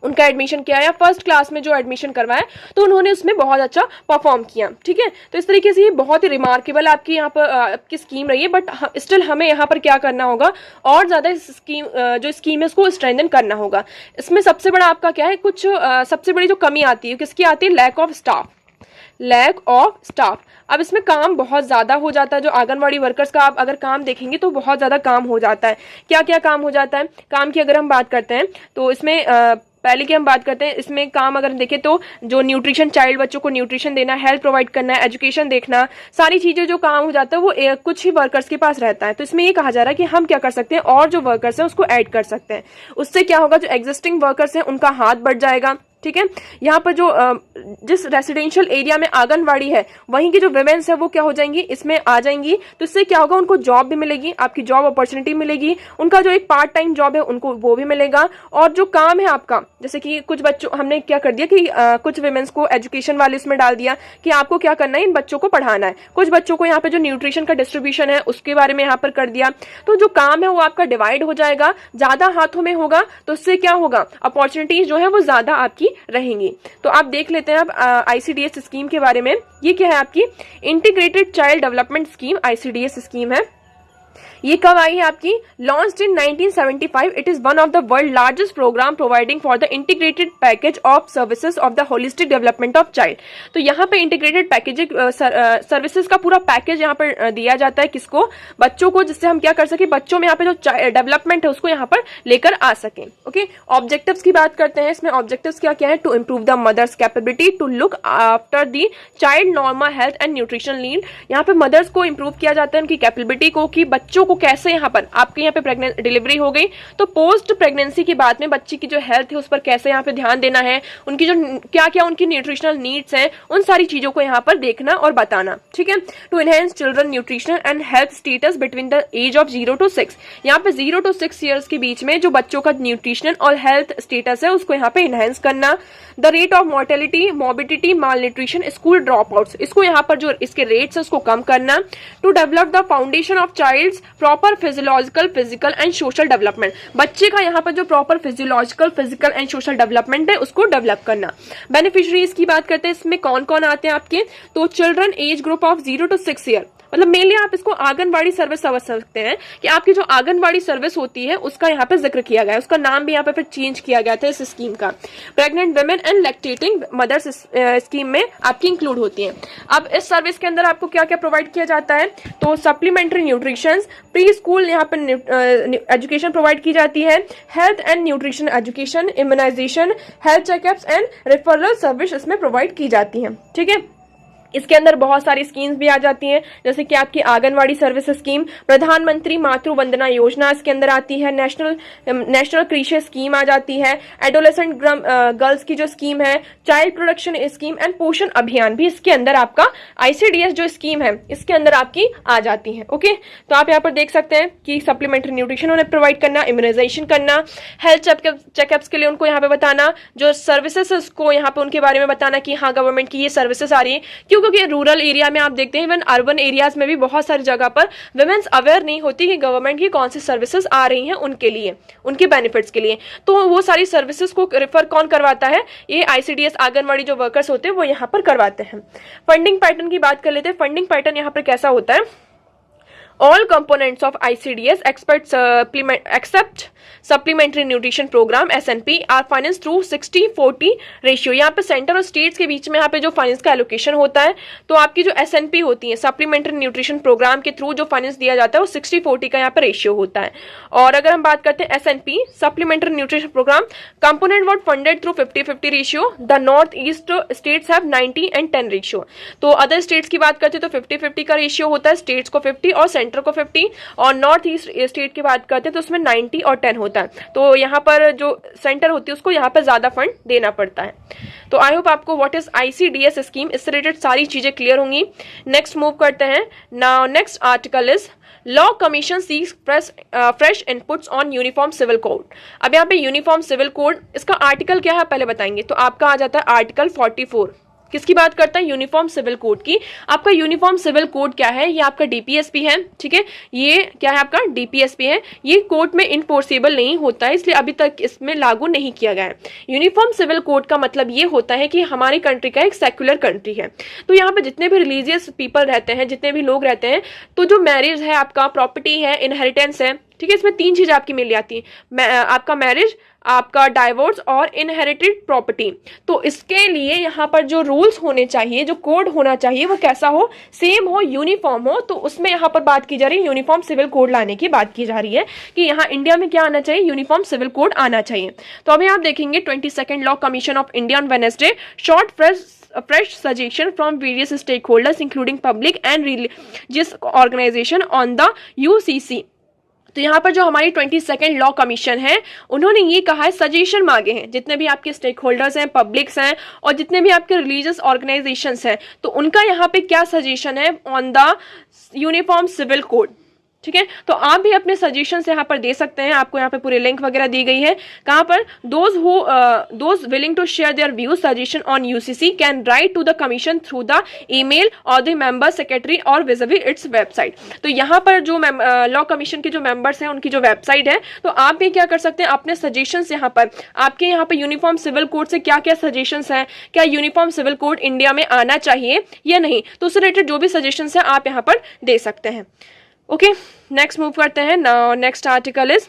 उनका एडमिशन किया, या फर्स्ट क्लास में जो एडमिशन करवाया तो उन्होंने उसमें बहुत अच्छा परफॉर्म किया। ठीक है, तो इस तरीके से ये बहुत ही रिमार्केबल आपकी यहाँ पर आपकी स्कीम रही है, बट स्टिल हमें यहाँ पर क्या करना होगा, और ज़्यादा इस स्कीम जो स्कीम है उसको स्ट्रेंथन करना होगा। इसमें सबसे बड़ा आपका क्या है, कुछ सबसे बड़ी जो कमी आती है किसकी आती है, lack of staff. Lack of staff. अब इसमें काम बहुत ज़्यादा हो जाता है। जो आंगनवाड़ी वर्कर्स का आप अगर काम देखेंगे तो बहुत ज़्यादा काम हो जाता है। क्या क्या काम हो जाता है, काम की अगर हम बात करते हैं तो इसमें पहले की हम बात करते हैं, इसमें काम अगर देखें तो जो न्यूट्रिशन, चाइल्ड बच्चों को न्यूट्रिशन देना, हेल्थ प्रोवाइड करना, एजुकेशन देखना, सारी चीज़ें जो काम हो जाता है वो कुछ ही वर्कर्स के पास रहता है। तो इसमें ये कहा जा रहा है कि हम क्या कर सकते हैं, और जो वर्कर्स हैं उसको ऐड कर सकते हैं। उससे क्या होगा, जो एग्जिस्टिंग वर्कर्स हैं उनका हाथ बढ़ जाएगा। ठीक है, यहाँ पर जो जिस रेसिडेंशियल एरिया में आंगनवाड़ी है वहीं की जो विमेन्स है वो क्या हो जाएंगी, इसमें आ जाएंगी। तो इससे क्या होगा, उनको जॉब भी मिलेगी, आपकी जॉब अपॉर्चुनिटी मिलेगी, उनका जो एक पार्ट टाइम जॉब है उनको वो भी मिलेगा। और जो काम है आपका, जैसे कि कुछ बच्चों हमने क्या कर दिया कि कुछ विमेन्स को एजुकेशन वाले इसमें डाल दिया कि आपको क्या करना है, इन बच्चों को पढ़ाना है। कुछ बच्चों को यहाँ पे जो न्यूट्रिशन का डिस्ट्रीब्यूशन है उसके बारे में यहाँ पर कर दिया। तो जो काम है वो आपका डिवाइड हो जाएगा, ज्यादा हाथों में होगा, तो उससे क्या होगा, अपॉर्चुनिटीज जो है वो ज्यादा आपकी रहेंगी। तो आप देख लेते हैं अब ICDS स्कीम के बारे में। ये क्या है, आपकी integrated child development scheme ICDS scheme है। ये कब आई है आपकी, launched in 1975। It is one of the world largest program providing for the integrated package of services of the holistic development of child. तो यहाँ पे इंटीग्रेटेड पैकेजिंग सर्विसेज का पूरा पैकेज यहाँ पर दिया जाता है, किसको, बच्चों को, जिससे हम क्या कर सके, बच्चों में यहाँ पे जो डेवलपमेंट है उसको यहाँ पर लेकर आ सके। ओके, ऑब्जेक्टिव्स की बात करते हैं। इसमें ऑब्जेक्टिव्स क्या क्या है, to improve the mother's capability to look after the child normal health and nutrition need. यहाँ पे मदर्स को इम्प्रूव किया जाता है, उनकी कैपेबिलिटी को, कि बच्चों को कैसे यहाँ पर आपके यहाँ पे डिलीवरी हो गई तो पोस्ट प्रेगनेंसी के बाद में बच्ची की जो हेल्थ है उस पर कैसे यहाँ पे ध्यान देना है, उनकी जो क्या क्या उनकी न्यूट्रिशनल नीड्स हैं, उन सारी चीजों को यहाँ पर देखना और बताना। ठीक है, to enhance children nutritional and health status between the age of 0 to 6। यहाँ पे 0 to 6 ईयर्स के बीच में जो बच्चों का न्यूट्रिशनल और हेल्थ स्टेटस है उसको यहाँ पे इनहेंस करना। The rate of mortality, morbidity, malnutrition, school drop outs, इसको यहाँ पर जो इसके रेट्स है उसको कम करना। To develop the foundation of child's proper physiological, physical and social development, बच्चे का यहाँ पर जो proper physiological, physical and social development है उसको डेवलप करना। बेनिफिशियरीज की बात करते हैं, इसमें कौन कौन आते हैं आपके, तो children age group of 0 to 6 year, मतलब मेनली आप इसको आंगनबाड़ी सर्विस समझ सकते हैं कि आपकी जो आंगनबाड़ी सर्विस होती है उसका यहाँ पे जिक्र किया गया है, उसका नाम भी यहाँ पे फिर चेंज किया गया था इस स्कीम का। Pregnant women and lactating mothers scheme में आपकी इंक्लूड होती है। अब इस सर्विस के अंदर आपको क्या क्या प्रोवाइड किया जाता है, तो सप्लीमेंट्री न्यूट्रिशन, प्री स्कूल यहाँ पर एजुकेशन प्रोवाइड की जाती है, health and nutrition education, immunization, health checkups and referral service इसमें प्रोवाइड की जाती है। ठीक है, इसके अंदर बहुत सारी स्कीम्स भी आ जाती हैं, जैसे कि आपकी आंगनवाड़ी सर्विस स्कीम, प्रधानमंत्री मातृ वंदना योजना इसके अंदर आती है, नेशनल कृषि स्कीम आ जाती है, एडोलेसेंट गर्ल्स की जो स्कीम है, चाइल्ड प्रोटेक्शन स्कीम एंड पोषण अभियान भी इसके अंदर आपका ICDS जो स्कीम है इसके अंदर आपकी आ जाती है। ओके, तो आप यहाँ पर देख सकते हैं कि सप्लीमेंट्री न्यूट्रिशन उन्हें प्रोवाइड करना, इम्यूनाइजेशन करना, हेल्थ चेकअप्स के लिए उनको यहाँ पे बताना, जो सर्विसेज उसको यहाँ पे उनके बारे में बताना कि हाँ गवर्नमेंट की ये सर्विसेज आ रही है। क्योंकि रूरल एरिया में आप देखते हैं, इवन अर्बन एरियाज में भी बहुत सारी जगह पर वुमेन्स अवेयर नहीं होती कि गवर्नमेंट की कौन सी सर्विसेज आ रही हैं उनके लिए, उनके बेनिफिट्स के लिए। तो वो सारी सर्विसेज को रेफर कौन करवाता है, ये ICDS आंगनवाड़ी जो वर्कर्स होते हैं वो यहाँ पर करवाते हैं। फंडिंग पैटर्न की बात कर लेते हैं, फंडिंग पैटर्न यहाँ पर कैसा होता है, all components of ICDS except supplementary nutrition program SNP are financed through 60-40 ratio. यहाँ पे सेंटर और स्टेट्स के बीच में यहाँ पे जो फाइनेंस का एलोकेशन होता है, तो आपकी जो SNP होती है सप्लीमेंट्री न्यूट्रिशन प्रोग्राम के थ्रू जो फाइनेंस दिया जाता है वो 60-40 का यहाँ पे रेशियो होता है। और अगर हम बात करते हैं SNP supplementary nutrition program component what funded through 50-50 ratio, the north east states have 90 and 10 ratio. तो अदर स्टेट्स की बात करते हैं तो 50-50 का रेशियो होता है, स्टेट्स को 50 और सेंटर को 50, और नॉर्थ ईस्ट स्टेट की बात करते हैं तो उसमें 90 और 10 होता है। तो यहाँ पर जो सेंटर होती है उसको यहाँ पर ज्यादा फंड देना पड़ता है। तो आई होप आपको व्हाट इज ICDS स्कीम इससे रिलेटेड सारी चीजें क्लियर होंगी। नेक्स्ट मूव करते हैं। Now next article is law commission seeks fresh inputs on uniform civil code. अब यहाँ पे यूनिफॉर्म सिविल कोड, इसका आर्टिकल क्या है पहले बताएंगे। तो आपका आ जाता है आर्टिकल 44, किसकी बात करता है, यूनिफॉर्म सिविल कोड की। आपका यूनिफॉर्म सिविल कोड क्या है, ये आपका DPSP है। ठीक है, ये क्या है आपका DPSP है, ये कोर्ट में इनफोर्सेबल नहीं होता है, इसलिए अभी तक इसमें लागू नहीं किया गया है। यूनिफॉर्म सिविल कोड का मतलब ये होता है कि हमारी कंट्री का एक सेक्युलर कंट्री है, तो यहाँ पे जितने भी रिलीजियस पीपल रहते हैं, जितने भी लोग रहते हैं, तो जो मैरिज है आपका, प्रॉपर्टी है, इनहेरिटेंस है, ठीक है, इसमें तीन चीजें आपकी मिल जाती है, आपका मैरिज, आपका डाइवोर्स और इनहेरिटेड प्रॉपर्टी। तो इसके लिए यहाँ पर जो रूल्स होने चाहिए, जो कोड होना चाहिए वो कैसा हो, सेम हो, यूनिफॉर्म हो। तो उसमें यहाँ पर बात की जा रही है, यूनिफॉर्म सिविल कोड लाने की बात की जा रही है कि यहाँ इंडिया में क्या आना चाहिए, यूनिफॉर्म सिविल कोड आना चाहिए। तो अभी आप देखेंगे 22nd law commission of India on Wednesday short fresh suggestion from various stakeholders including public and religious organization on the UCC। तो यहाँ पर जो हमारी 22nd लॉ कमीशन है, उन्होंने ये कहा है, सजेशन मांगे हैं, जितने भी आपके स्टेक होल्डर्स हैं, पब्लिक्स हैं और जितने भी आपके रिलीजियस ऑर्गेनाइजेशंस हैं, तो उनका यहाँ पे क्या सजेशन है on the uniform civil code. ठीक है, तो आप भी अपने सजेशन यहाँ पर दे सकते हैं, आपको यहाँ पे पूरे लिंक वगैरह दी गई है। कहाँ पर, those willing to share their view suggestion on UCC can write to the commission through the email और द मेंबर सेक्रेटरी और विजिबल इट्स वेबसाइट। तो यहाँ पर जो लॉ कमीशन के जो मेंबर्स हैं उनकी जो वेबसाइट है, तो आप भी क्या कर सकते हैं, अपने सजेशन यहाँ पर, आपके यहाँ पर यूनिफॉर्म सिविल कोड से क्या क्या सजेशन है, क्या यूनिफॉर्म सिविल कोड इंडिया में आना चाहिए या नहीं, तो उससे रिलेटेड जो भी सजेशन है आप यहाँ पर दे सकते हैं। ओके, नेक्स्ट मूव करते हैं। Now next article is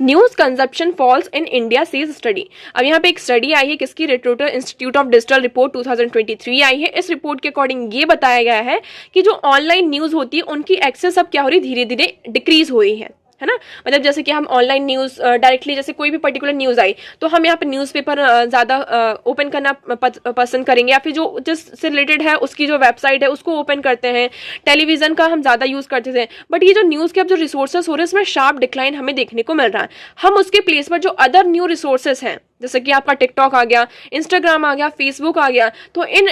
news consumption falls in India says study. अब यहाँ पे एक स्टडी आई है, किसकी, Reuters institute of digital report 2023 आई है। इस रिपोर्ट के अकॉर्डिंग ये बताया गया है कि जो ऑनलाइन न्यूज होती है उनकी एक्सेस अब क्या हो रही है, धीरे धीरे डिक्रीज हो रही है है ना। मतलब जैसे कि हम ऑनलाइन न्यूज डायरेक्टली, जैसे कोई भी पर्टिकुलर न्यूज आई तो हम यहाँ पे न्यूज़पेपर ज्यादा ओपन करना पसंद करेंगे, या फिर जो जिससे रिलेटेड है उसकी जो वेबसाइट है उसको ओपन करते हैं। टेलीविजन का हम ज्यादा यूज करते थे, बट ये जो न्यूज के अब जो रिसोर्सेस हो रहे हैं इसमें शार्प डिक्लाइन हमें देखने को मिल रहा है। हम उसके प्लेस पर जो अदर न्यू रिसोर्सेस हैं, जैसे कि आपका टिकटॉक आ गया, इंस्टाग्राम आ गया, फेसबुक आ गया, तो इन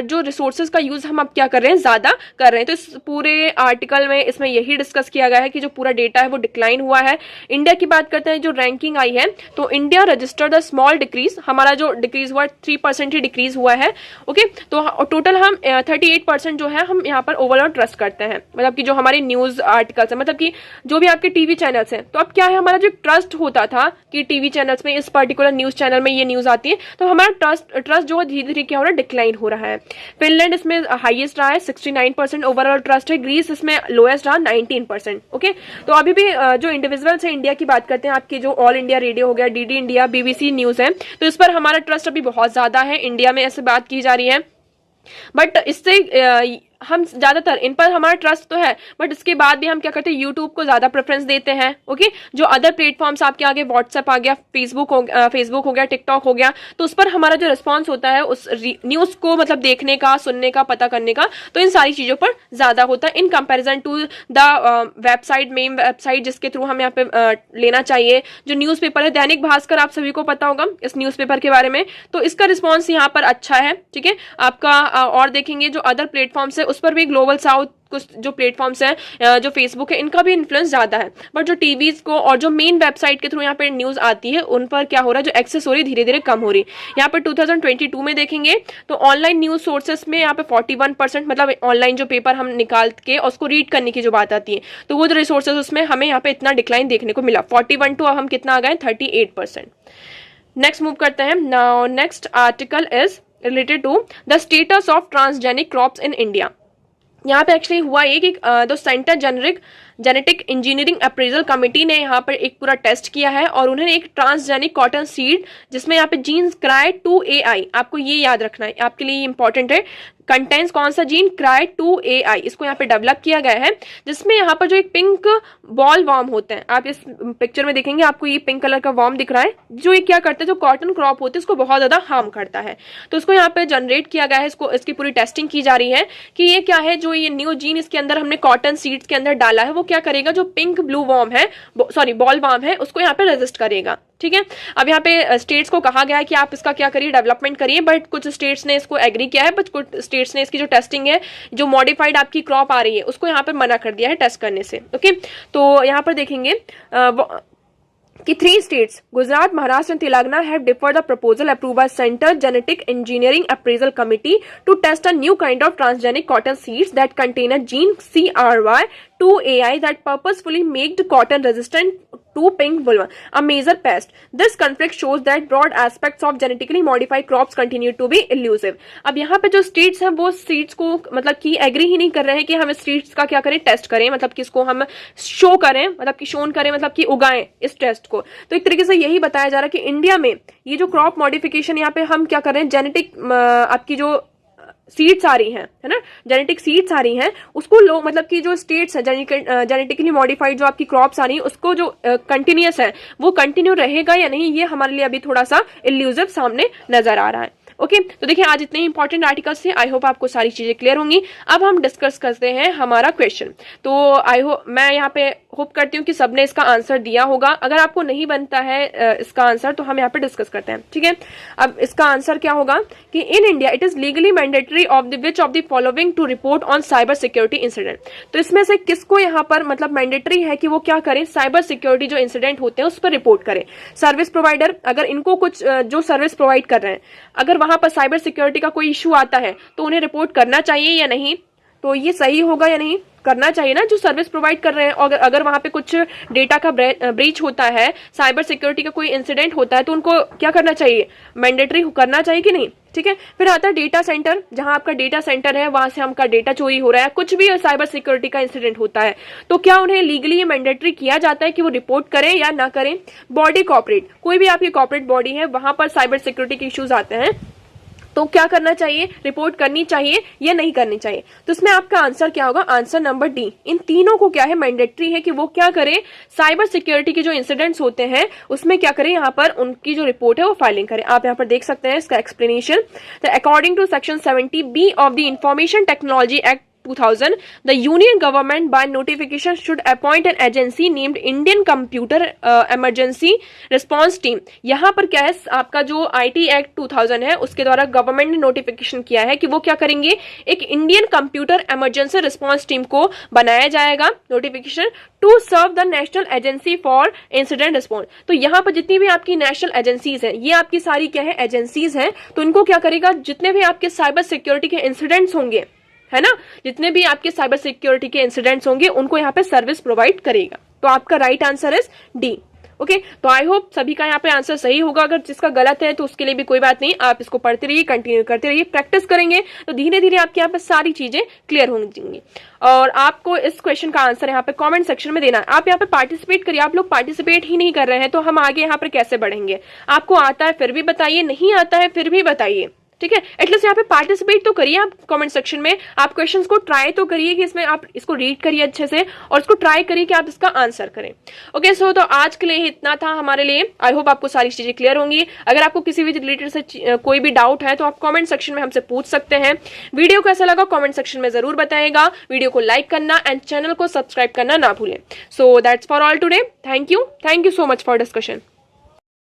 जो रिसोर्सेज का यूज हम अब क्या कर रहे हैं, ज्यादा कर रहे हैं। तो इस पूरे आर्टिकल में इसमें यही डिस्कस किया गया है कि जो पूरा डेटा है वो डिक्लाइन हुआ है। इंडिया की बात करते हैं, जो रैंकिंग आई है, तो India registered the small decrease, हमारा जो डिक्रीज हुआ 3% ही डिक्रीज हुआ है। ओके, तो टोटल हम 38% जो है हम यहाँ पर ओवरऑल ट्रस्ट करते हैं, मतलब कि जो हमारे न्यूज आर्टिकल्स है, मतलब कि जो भी आपके टीवी चैनल्स हैं। तो अब क्या है, हमारा जो ट्रस्ट होता था कि टीवी चैनल्स में इस पर्टिकुलर न्यूज चैनल में ये न्यूज आती है, तो हमारा ट्रस्ट जो है धीरे धीरे क्या हो रहा है, डिक्लाइन हो रहा है। फिनलैंड इसमें हाईएस्ट रहा है, 69% ओवरऑल ट्रस्ट है। ग्रीस इसमें लोएस्ट रहा, 19%। ओके, तो अभी भी जो इंडिविजुअल्स है, इंडिया की बात करते हैं, आपके जो ऑल इंडिया रेडियो हो गया, डीडी इंडिया, बीबीसी न्यूज है, तो इस पर हमारा ट्रस्ट अभी बहुत ज्यादा है। इंडिया में ऐसे बात की जा रही है, बट इससे हम ज्यादातर इन पर हमारा ट्रस्ट तो है, बट इसके बाद भी हम क्या करते हैं, यूट्यूब को ज्यादा प्रेफरेंस देते हैं। ओके, जो अदर प्लेटफॉर्म्स आपके आगे, व्हाट्सएप आ गया, फेसबुक हो गया, टिकटॉक हो गया, तो उस पर हमारा जो रिस्पॉन्स होता है उस न्यूज को मतलब देखने का, सुनने का, पता करने का, तो इन सारी चीजों पर ज्यादा होता है in comparison to the website, main website जिसके थ्रू हम यहाँ पे लेना चाहिए। जो न्यूज़पेपर है दैनिक भास्कर, आप सभी को पता होगा इस न्यूज़पेपर के बारे में, तो इसका रिस्पॉन्स यहाँ पर अच्छा है। ठीक है, आपका और देखेंगे जो अदर प्लेटफॉर्म्स है उस पर भी ग्लोबल साउथ कुछ जो प्लेटफॉर्म्स हैं, जो फेसबुक है, इनका भी इन्फ्लुएंस ज्यादा है। बट जो टीवीज को और जो मेन वेबसाइट के थ्रू यहाँ पे न्यूज आती है उन पर क्या हो रहा है, जो एक्सेस हो रही है धीरे धीरे कम हो रही है। यहाँ पर 2022 में देखेंगे तो ऑनलाइन न्यूज सोर्सेस में यहाँ पे 41%, मतलब ऑनलाइन जो पेपर हम निकाल के उसको रीड करने की जो बात आती है, तो वो जो रिसोर्सेज उसमें हमें यहाँ पे इतना डिक्लाइन देखने को मिला, 41 टू अब हम कितना आ गए, 38%। नेक्स्ट मूव करते हैं। Now next article is related to the status of transgenic crops in India. यहाँ पे एक्चुअली हुआ ये कि the centre genetic engineering appraisal committee ने यहाँ पर एक पूरा टेस्ट किया है, और उन्होंने एक ट्रांसजेनिक कॉटन सीड जिसमें यहाँ पे जीन्स क्राई 2AI, आपको ये याद रखना है, आपके लिए इंपॉर्टेंट है, कंटेंस कौन सा जीन, क्राई 2AI, इसको यहाँ पे डेवलप किया गया है, जिसमें यहाँ पर जो एक पिंक बॉल वॉर्म होते हैं, आप इस पिक्चर में देखेंगे आपको ये पिंक कलर का वॉर्म दिख रहा है, जो ये क्या करता है, जो कॉटन क्रॉप होती है उसको बहुत ज्यादा हार्म करता है। तो उसको यहाँ पे जनरेट किया गया है, इसकी पूरी टेस्टिंग की जा रही है कि ये क्या है, जो ये न्यू जीन इसके अंदर हमने कॉटन सीड्स के अंदर डाला है, वो क्या करेगा, जो पिंक ब्लू वॉर्म है, सॉरी बॉल वॉर्म है, उसको यहाँ पे रेजिस्ट करेगा। ठीक है, अब यहाँ पे स्टेट्स को कहा गया है कि आप इसका क्या करिए, डेवलपमेंट करिए, बट कुछ स्टेट्स ने इसको एग्री किया है, बट कुछ स्टेट्स ने इसकी जो टेस्टिंग है, जो मॉडिफाइड आपकी क्रॉप आ रही है, उसको यहाँ पे मना कर दिया है टेस्ट करने से। ओके, तो यहाँ पर देखेंगे कि 3 states, Gujarat, Maharashtra and Telangana, have deferred the proposal approved by Center Genetic Engineering Appraisal Committee to test a new kind of transgenic cotton seeds that contain a gene CRY2AI that purposefully made cotton resistant to pink bollworm, a major pest. This conflict shows that broad aspects of genetically modified crops continue to be elusive. अब यहाँ पे जो states हैं वो seeds को मतलब कि agree ही नहीं कर रहे हैं कि हम इस seeds का क्या करें, टेस्ट करें, मतलब कि इसको हम शो करें, मतलब कि शोन करें, मतलब कि उगाएं इस टेस्ट को। तो एक तरीके से यही बताया जा रहा है कि इंडिया में ये जो क्रॉप मॉडिफिकेशन यहाँ पे हम क्या कर रहे हैं, जेनेटिक आपकी जो सीड्स आ रही हैं, है ना, जेनेटिक सीड्स आ रही हैं, उसको लोग मतलब कि जो स्टेट्स है जेनेटिकली मॉडिफाइड जो आपकी क्रॉप्स आ रही है, उसको जो कंटिन्यूअस है वो कंटिन्यू रहेगा या नहीं, ये हमारे लिए अभी थोड़ा सा इल्यूसिव सामने नजर आ रहा है। ओके, तो देखिए आज इतने इंपॉर्टेंट आर्टिकल्स थे, आई होप आपको सारी चीजें क्लियर होंगी। अब हम डिस्कस करते हैं हमारा क्वेश्चन। तो आई होप, मैं यहाँ पे होप करती हूँ कि सबने इसका आंसर दिया होगा। अगर आपको नहीं बनता है इसका आंसर तो हम यहाँ पे डिस्कस करते हैं। ठीक है, अब इसका आंसर क्या होगा कि in India it is legally mandatory of the which of the following to report on cyber security incident. तो इसमें से किसको यहाँ पर मतलब मैंडेटरी है कि वो क्या करें, साइबर सिक्योरिटी जो इंसिडेंट होते हैं उस पर रिपोर्ट करें। सर्विस प्रोवाइडर, अगर इनको कुछ जो सर्विस प्रोवाइड कर रहे हैं, अगर वहां पर साइबर सिक्योरिटी का कोई इशू आता है तो उन्हें रिपोर्ट करना चाहिए या नहीं, तो ये सही होगा या नहीं, करना चाहिए ना, जो सर्विस प्रोवाइड कर रहे हैं। और अगर वहां पे कुछ डेटा का ब्रीच होता है, साइबर सिक्योरिटी का कोई इंसिडेंट होता है, तो उनको क्या करना चाहिए, मैंडेटरी करना चाहिए कि नहीं। ठीक है, फिर आता है डेटा सेंटर, जहां आपका डेटा सेंटर है वहां से आपका डेटा चोरी हो रहा है, कुछ भी साइबर सिक्योरिटी का इंसिडेंट होता है, तो क्या उन्हें लीगली ये मैंडेटरी किया जाता है कि वो रिपोर्ट करें या ना करें। बॉडी कॉर्पोरेट, कोई भी आपकी कॉर्पोरेट बॉडी है, वहां पर साइबर सिक्योरिटी के इश्यूज आते हैं, तो क्या करना चाहिए, रिपोर्ट करनी चाहिए या नहीं करनी चाहिए। तो इसमें आपका आंसर क्या होगा, आंसर नंबर डी। इन तीनों को क्या है, मैंडेटरी है कि वो क्या करें, साइबर सिक्योरिटी के जो इंसिडेंट्स होते हैं उसमें क्या करें, यहाँ पर उनकी जो रिपोर्ट है वो फाइलिंग करें। आप यहाँ पर देख सकते हैं इसका explanation. According to section 70B of the information technology act 2000, the union government by notification should appoint an agency named Indian Computer Emergency Response Team। यहाँ पर क्या है, आपका जो IT Act 2000 है उसके द्वारा गवर्नमेंट ने नोटिफिकेशन किया है कि वो क्या करेंगे, एक Indian computer emergency response team को बनाया जाएगा, notification to serve the national agency for incident response. तो यहाँ पर जितनी भी आपकी नेशनल एजेंसीज हैं, ये आपकी सारी क्या है, एजेंसीज हैं। तो इनको क्या करेगा, जितने भी आपके साइबर सिक्योरिटी के इंसिडेंट्स होंगे, है ना, जितने भी आपके साइबर सिक्योरिटी के इंसिडेंट्स होंगे उनको यहाँ पे सर्विस प्रोवाइड करेगा। तो आपका right answer is D. Okay, तो आई होप सभी का यहाँ पे आंसर सही होगा। अगर जिसका गलत है तो उसके लिए भी कोई बात नहीं, आप इसको पढ़ते रहिए, कंटिन्यू करते रहिए, प्रैक्टिस करेंगे तो धीरे धीरे आपके यहाँ पे सारी चीजें क्लियर हो जाएंगी। और आपको इस क्वेश्चन का आंसर यहाँ पे कमेंट सेक्शन में देना है। आप यहाँ पे पार्टिसिपेट करिए। आप लोग पार्टिसिपेट ही नहीं कर रहे हैं तो हम आगे यहाँ पर कैसे बढ़ेंगे। आपको आता है फिर भी बताइए, नहीं आता है फिर भी बताइए, ठीक है। एटलीस्ट यहाँ पे पार्टिसिपेट तो करिए आप कमेंट सेक्शन में। आप क्वेश्चंस को ट्राई तो करिए कि इसमें आप इसको रीड करिए अच्छे से और इसको ट्राई करिए कि आप इसका आंसर करें। ओके, सो तो आज के लिए इतना था हमारे लिए। आई होप आपको सारी चीजें क्लियर होंगी। अगर आपको किसी भी रिलेटेड से कोई भी डाउट है तो आप कमेंट सेक्शन में हमसे पूछ सकते हैं। वीडियो कैसा लगा कमेंट सेक्शन में जरूर बताइएगा। वीडियो को लाइक करना एंड चैनल को सब्सक्राइब करना ना भूलें। So that's for all today. Thank you so much for discussion.